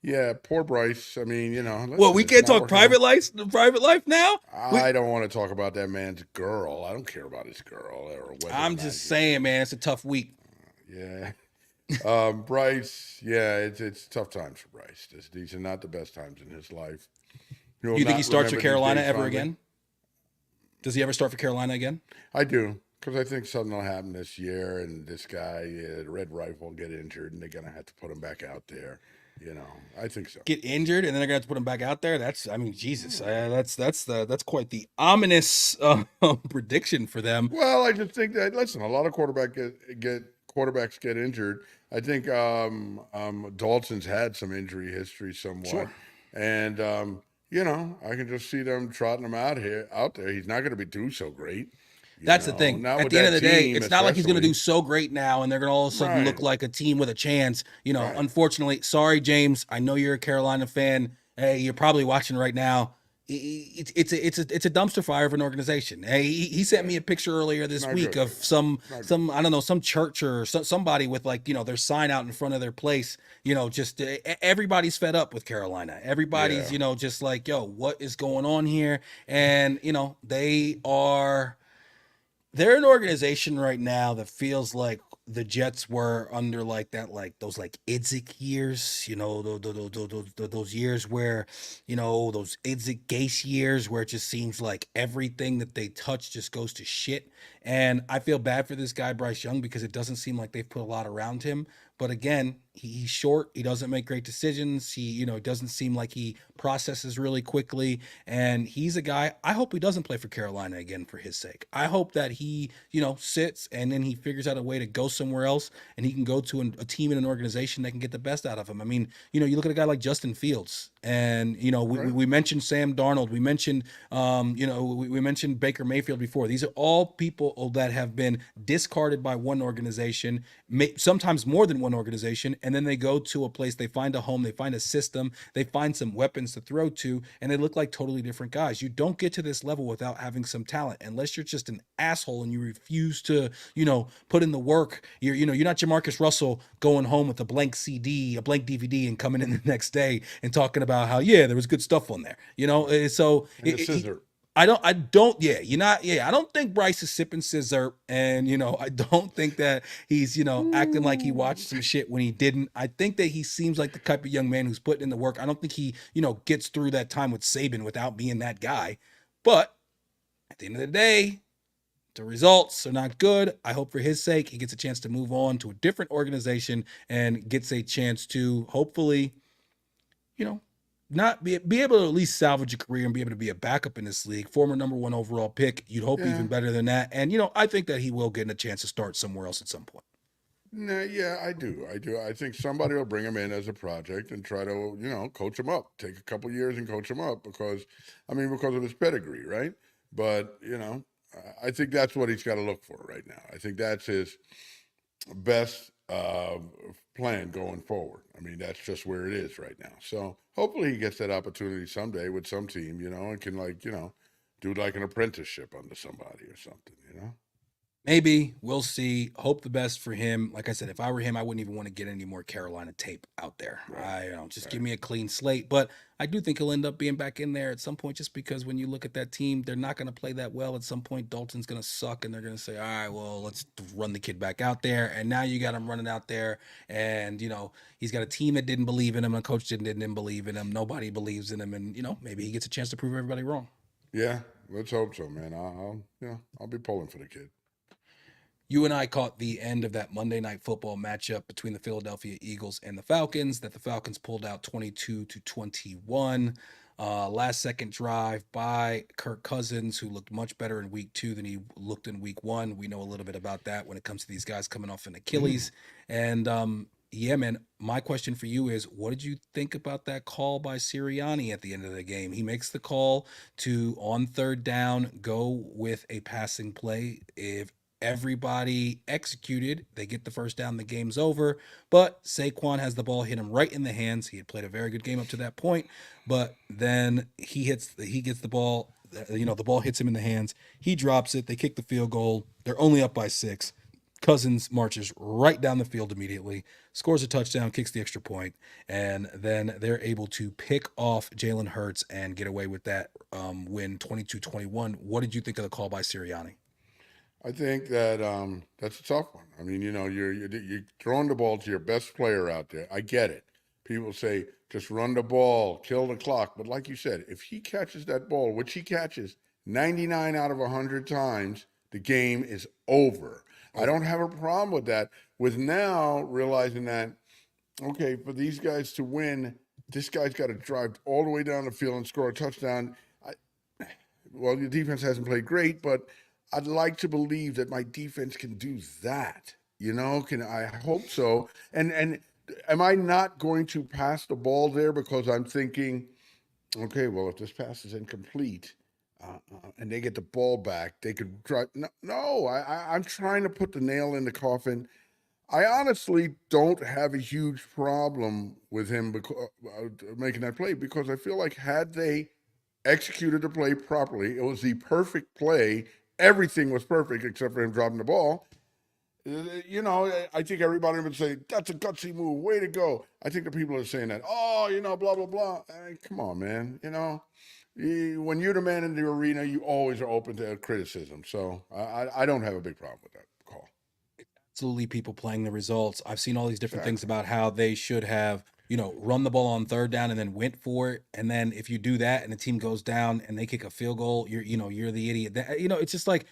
Yeah, poor Bryce. I mean, Well, listen, we it's can't not talk working out. private life now. We, I don't want to talk about that man's girl. I don't care about his girl or whether or I'm not just saying, man, it's a tough week. yeah. Bryce, yeah, it's tough times for Bryce. These are not the best times in his life. He will You think he not starts for remember these Carolina days ever fondly. again? Does he ever start for Carolina again? I do, because I think something will happen this year, and this guy, Red Rifle, will get injured, and they're gonna have to put him back out there. I think so. Get injured and then they're gonna have to put him back out there. I mean, Jesus, that's quite the ominous prediction for them. Well, I just think that listen, a lot of quarterbacks get injured. I think Dalton's had some injury history somewhat, Sure. and I can just see them trotting him out there. He's not going to be do so great, That's the thing. not At with the end of that the day, team it's not like he's going to do especially. so great now and they're going to all of a sudden look Right, like a team with a chance. right, Unfortunately, sorry, James. I know you're a Carolina fan. Hey, you're probably watching right now. It's a dumpster fire of an organization. Hey, he sent right. me a picture earlier It's this not week good. of It's not good. some I don't know, some church or somebody with like their sign out in front of their place. Just everybody's fed up with Carolina. Everybody's Yeah. just like, yo, what is going on here? And they're an organization right now that feels like the Jets were under like that, like those like Idzik years, those years where, those Idzik Gase years where it just seems like everything that they touch just goes to shit. And I feel bad for this guy, Bryce Young, because it doesn't seem like they've put a lot around him. But again, he's short. He doesn't make great decisions. It doesn't seem like he processes really quickly. And he's a guy, I hope he doesn't play for Carolina again for his sake. I hope that he, sits and then he figures out a way to go somewhere else and he can go to a team in an organization that can get the best out of him. I mean, you look at a guy like Justin Fields, and Right. we mentioned Sam Darnold, we mentioned we mentioned Baker Mayfield before. These are all people that have been discarded by one organization, sometimes more than one organization, and then they go to a place, they find a home, they find a system, they find some weapons to throw to, and they look like totally different guys. You don't get to this level without having some talent, unless you're just an asshole and you refuse to, put in the work. You're not Jamarcus Russell going home with a blank CD, a blank DVD, and coming in the next day and talking about how, yeah, there was good stuff on there. So And the scissor. I don't think Bryce is sipping scissor, and I don't think that he's acting like he watched some shit when he didn't. I think that he seems like the type of young man who's putting in the work. I don't think he gets through that time with Saban without being that guy. But at the end of the day, the results are not good. I hope for his sake he gets a chance to move on to a different organization and gets a chance to hopefully, you know, not be able to at least salvage a career and be able to be a backup in this league. Former number one overall pick. You'd hope Yeah. even better than that. And I think that he will get a chance to start somewhere else at some point. Nah, yeah, I do. I do. I think somebody will bring him in as a project and try to, coach him up. Take a couple years and coach him up because of his pedigree, right? But, I think that's what he's got to look for right now. I think that's his best plan going forward. I mean, that's just where it is right now. So hopefully he gets that opportunity someday with some team, and can do like an apprenticeship under somebody or something. Maybe we'll see. Hope the best for him. Like I said, if I were him, I wouldn't even want to get any more Carolina tape out there. Right. I just give Right. me a clean slate. But I do think he'll end up being back in there at some point, just because when you look at that team, they're not going to play that well. At some point, Dalton's going to suck, and they're going to say, "All right, well, let's run the kid back out there." And now you got him running out there, and he's got a team that didn't believe in him, a coach didn't believe in him, nobody believes in him, and maybe he gets a chance to prove everybody wrong. Yeah, let's hope so, man. I'll be pulling for the kid. You and I caught the end of that Monday Night Football matchup between the Philadelphia Eagles and the Falcons that the Falcons pulled out 22-21. Last second drive by Kirk Cousins, who looked much better in week 2 than he looked in week 1. We know a little bit about that when it comes to these guys coming off an Achilles. And yeah, man, my question for you is, what did you think about that call by Sirianni at the end of the game? He makes the call to, on third down, go with a passing play. If everybody executed, they get the first down, the game's over. But Saquon has the ball hit him right in the hands. He had played a very good game up to that point, but then he gets the ball, the ball hits him in the hands. He drops it. They kick the field goal. They're only up by 6. Cousins marches right down the field immediately, scores a touchdown, kicks the extra point, and then they're able to pick off Jalen Hurts and get away with that win 22-21. What did you think of the call by Sirianni? I think that that's a tough one. I mean, you're throwing the ball to your best player out there. I get it. People say just run the ball, kill the clock. But like you said, if he catches that ball, which he catches 99 out of 100 times, the game is over. I don't have a problem with that. With now realizing that, okay, for these guys to win, this guy's got to drive all the way down the field and score a touchdown. Well, your defense hasn't played great, but I'd like to believe that my defense can do that. Can I hope so? And am I not going to pass the ball there because I'm thinking, okay, well, if this pass is incomplete and they get the ball back, they could drive. No, no, I'm trying to put the nail in the coffin. I honestly don't have a huge problem with him making that play because I feel like had they executed the play properly. It was the perfect play. Everything was perfect except for him dropping the ball. I think everybody would say, that's a gutsy move. Way to go. I think the people are saying that, oh, blah, blah, blah. Come on, man. When you're the man in the arena, you always are open to criticism. So I don't have a big problem with that call. Absolutely, people playing the results. I've seen all these different things Exactly. about how they should have, run the ball on third down and then went for it. And then if you do that and the team goes down and they kick a field goal, you're the idiot. It's just like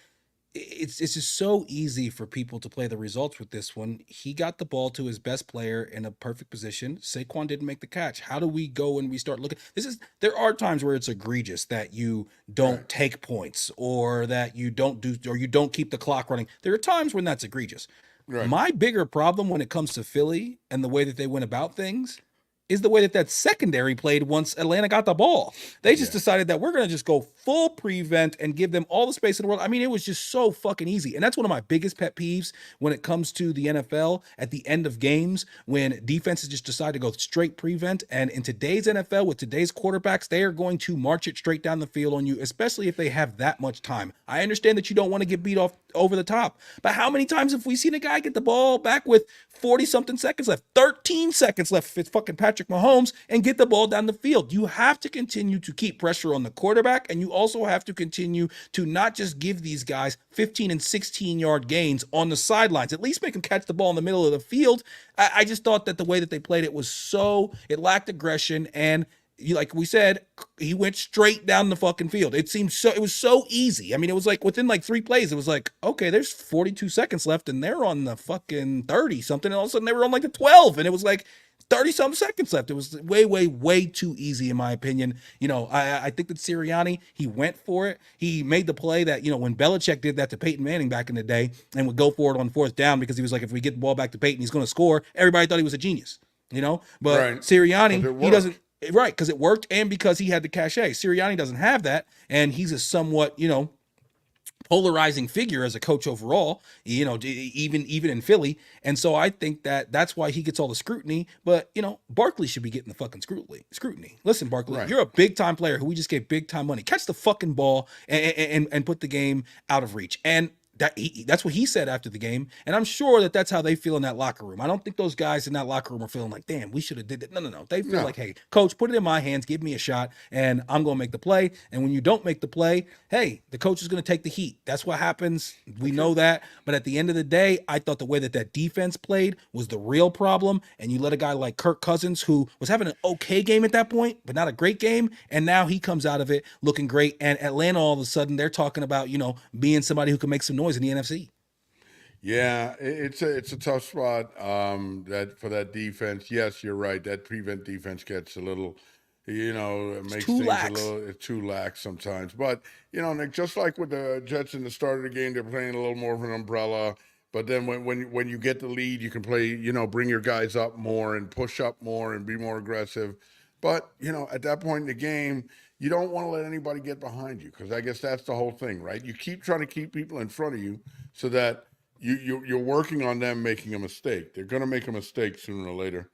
it's just so easy for people to play the results with this one. He got the ball to his best player in a perfect position. Saquon didn't make the catch. How do we go and we start looking? There are times where it's egregious that you Right. don't take points or that you don't do or you don't keep the clock running. There are times when that's egregious. Right. My bigger problem when it comes to Philly and the way that they went about things is the way that that secondary played once Atlanta got the ball. They just Yeah. decided that we're going to just go full prevent and give them all the space in the world. I mean, it was just so fucking easy. And that's one of my biggest pet peeves when it comes to the NFL at the end of games when defenses just decide to go straight prevent. And in today's NFL, with today's quarterbacks, they are going to march it straight down the field on you, especially if they have that much time. I understand that you don't want to get beat off over the top, but how many times have we seen a guy get the ball back with 40 something seconds left, 13 seconds left if it's fucking Patrick Mahomes, and get the ball down the field? You have to continue to keep pressure on the quarterback, and you also have to continue to not just give these guys 15 and 16-yard gains on the sidelines. At least make them catch the ball in the middle of the field. I just thought that the way that they played it was it lacked aggression, and like we said, he went straight down the fucking field. It was so easy. I mean, it was like within like 3 plays, it was like, okay, there's 42 seconds left and they're on the fucking 30 something. And all of a sudden they were on like the 12 and it was like 30 something seconds left. It was way, way, way too easy in my opinion. I think that Sirianni, he went for it. He made the play that, when Belichick did that to Peyton Manning back in the day and would go for it on fourth down because he was like, if we get the ball back to Peyton, he's going to score. Everybody thought he was a genius, but Right. Sirianni, Because it he doesn't. worked. Right, because it worked and because he had the cachet. Sirianni doesn't have that, and he's a somewhat, polarizing figure as a coach overall, even in Philly. And so I think that that's why he gets all the scrutiny. But, Barkley should be getting the fucking scrutiny. Listen, Barkley, Right. you're a big time player who we just gave big time money. Catch the fucking ball and put the game out of reach. And that's what he said after the game, and I'm sure that that's how they feel in that locker room. I don't think those guys in that locker room are feeling like, damn, we should have did that. No. They feel No. like, hey, coach, put it in my hands, give me a shot, and I'm going to make the play. And when you don't make the play, hey, the coach is going to take the heat. That's what happens. We know that. But at the end of the day, I thought the way that defense played was the real problem. And you let a guy like Kirk Cousins, who was having an okay game at that point, but not a great game, and now he comes out of it looking great. And Atlanta, all of a sudden, they're talking about, being somebody who can make some noise in the NFC. Yeah, it's a tough spot that for that defense. Yes, you're right. That prevent defense gets a little, it It's makes too things lax. it's too lax sometimes. But Nick, just like with the Jets in the start of the game, they're playing a little more of an umbrella. But then when you get the lead, you can play, bring your guys up more and push up more and be more aggressive. But at that point in the game, you don't want to let anybody get behind you because I guess that's the whole thing, right? You keep trying to keep people in front of you so that you're working on them making a mistake. They're going to make a mistake sooner or later,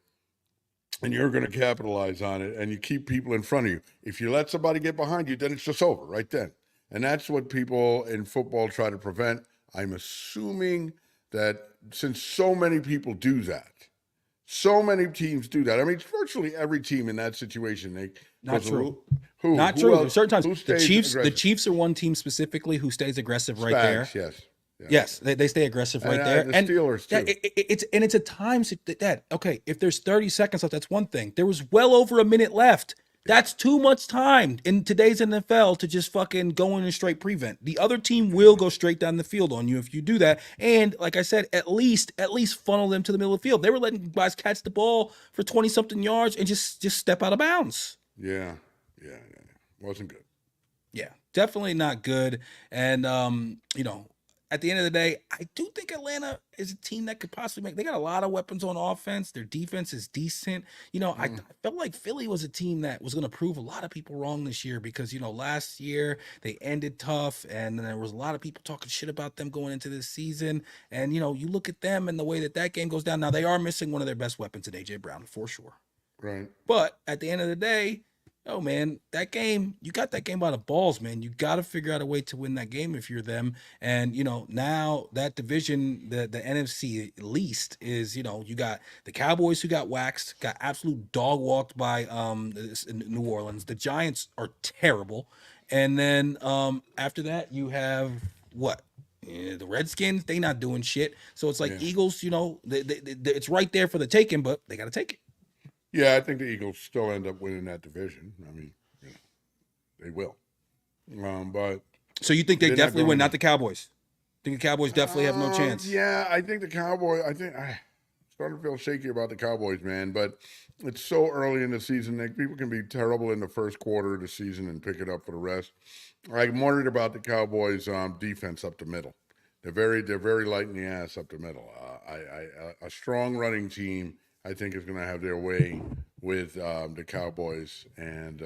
and you're going to capitalize on it. And you keep people in front of you. If you let somebody get behind you, then it's just over right then. And that's what people in football try to prevent. I'm assuming that since so many people do that, so many teams do that. I mean, it's virtually every team in that situation. Not true. Not Who true. There's else? certain times Who the stays Chiefs. The aggressive? Chiefs are one team specifically who stays aggressive right there. Spags, yes. Yeah. Yes, they stay aggressive right there. The And Steelers yeah, too. it's a time that okay, if there's 30 seconds left, that's one thing. There was well over a minute left. That's too much time in today's NFL to just fucking go in and straight prevent. The other team will go straight down the field on you if you do that. And like I said, at least funnel them to the middle of the field. They were letting guys catch the ball for 20 something yards and just step out of bounds. Yeah. Wasn't good. Yeah, definitely not good. And at the end of the day, I do think Atlanta is a team that could possibly make. They got a lot of weapons on offense. Their defense is decent. I felt like Philly was a team that was going to prove a lot of people wrong this year because last year they ended tough, and then there was a lot of people talking shit about them going into this season. And you look at them and the way that game goes down. Now they are missing one of their best weapons in AJ Brown for sure. Right. But at the end of the day, oh man, that game, you got that game by the balls, man. You got to figure out a way to win that game if you're them. And now that division, the NFC at least is, you got the Cowboys who got waxed, got absolute dog walked by New Orleans. The Giants are terrible. And then after that, you have what? The Redskins, they not doing shit. So it's like Eagles, it's right there for the taking, but they got to take it. Yeah, I think the Eagles still end up winning that division. I mean, they will. But So you think they they're definitely win, going not the Cowboys? Think the Cowboys definitely have no chance? Yeah, I think the Cowboys. I'm starting to feel shaky about the Cowboys, man. But it's so early in the season. People can be terrible in the first quarter of the season and pick it up for the rest. I'm worried about the Cowboys' defense up the middle. They're very light in the ass up the middle. A strong running team, I think, is going to have their way with the Cowboys, and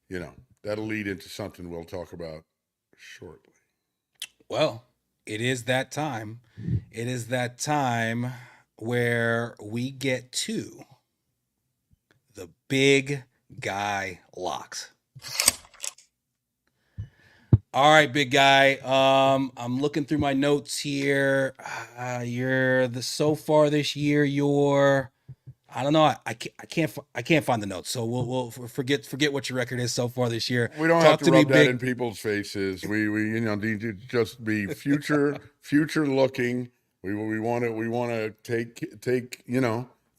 you know that'll lead into something we'll talk about shortly. Well, it is that time. It is that time where we get to the big guy locks. All right, big guy. I'm looking through my notes here. You're the so far this year. You're I don't know. I can't find the notes. So we'll forget what your record is so far this year. We don't have Talk to to me, rub that in big. people's faces. We need to just be future looking. We want to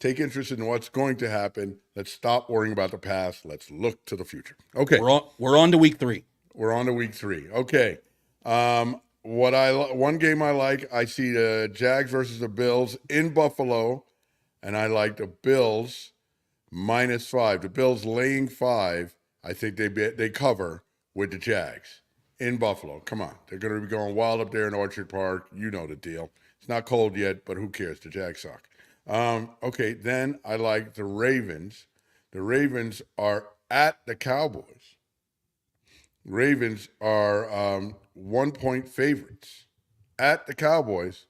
take interest in what's going to happen. Let's stop worrying about the past. Let's look to the future. Okay, We're on to week 3. we're on to week 3. Okay, one game I like. I see the Jags versus the Bills in Buffalo, and I like the Bills -5. The Bills laying 5. I think they cover with the Jags in Buffalo. Come on, they're going to be going wild up there in Orchard Park. You know the deal. It's not cold yet, but who cares? The Jags suck. Okay, then I like the Ravens. The Ravens are at the Cowboys. Ravens are 1-point favorites at the Cowboys.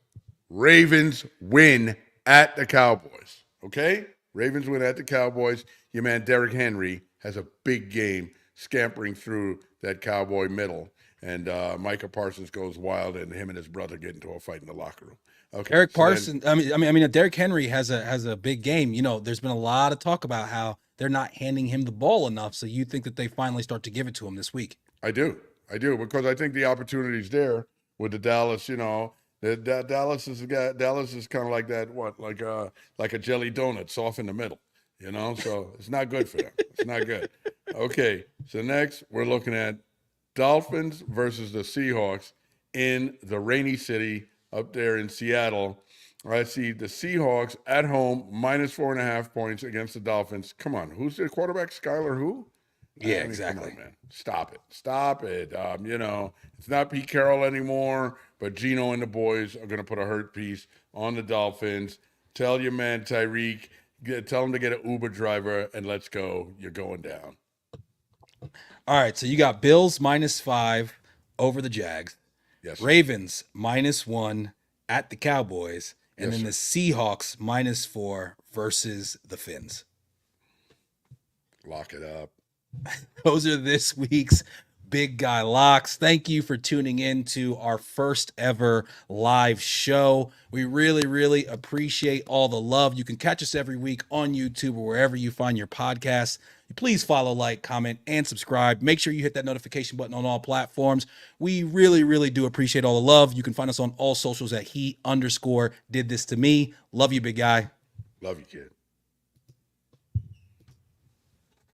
Ravens win at the Cowboys. Okay? Ravens win at the Cowboys. Your man Derrick Henry has a big game scampering through that Cowboy middle. And Micah Parsons goes wild, and him and his brother get into a fight in the locker room. Okay. Eric So then, Parsons. I mean, Derrick Henry has a big game. There's been a lot of talk about how they're not handing him the ball enough. So you think that they finally start to give it to him this week? I do. Because I think the opportunity's there with the Dallas, Dallas is kind of like that, like a jelly donut, soft in the middle, so it's not good for them. It's not good. Okay, so next we're looking at Dolphins versus the Seahawks in the rainy city up there in Seattle. I see the Seahawks at home -4.5 points against the Dolphins. Come on, who's the quarterback? Skyler who? Yeah, I mean, come exactly. on, man. Stop it. It's not Pete Carroll anymore, but Gino and the boys are going to put a hurt piece on the Dolphins. Tell your man Tyreek, tell him to get an Uber driver, and let's go. You're going down. All right, so you got Bills -5 over the Jags, Yes, sir. Ravens -1 at the Cowboys, and Yes, then sir. the Seahawks -4 versus the Finns. Lock it up. Those are this week's Big Guy Locks. Thank you for tuning in to our first ever live show. We really, really appreciate all the love. You can catch us every week on YouTube or wherever you find your podcasts. Please follow, like, comment, and subscribe. Make sure you hit that notification button on all platforms. We really, really do appreciate all the love. You can find us on all socials at he_did this to me. Love you, big guy. Love you, kid.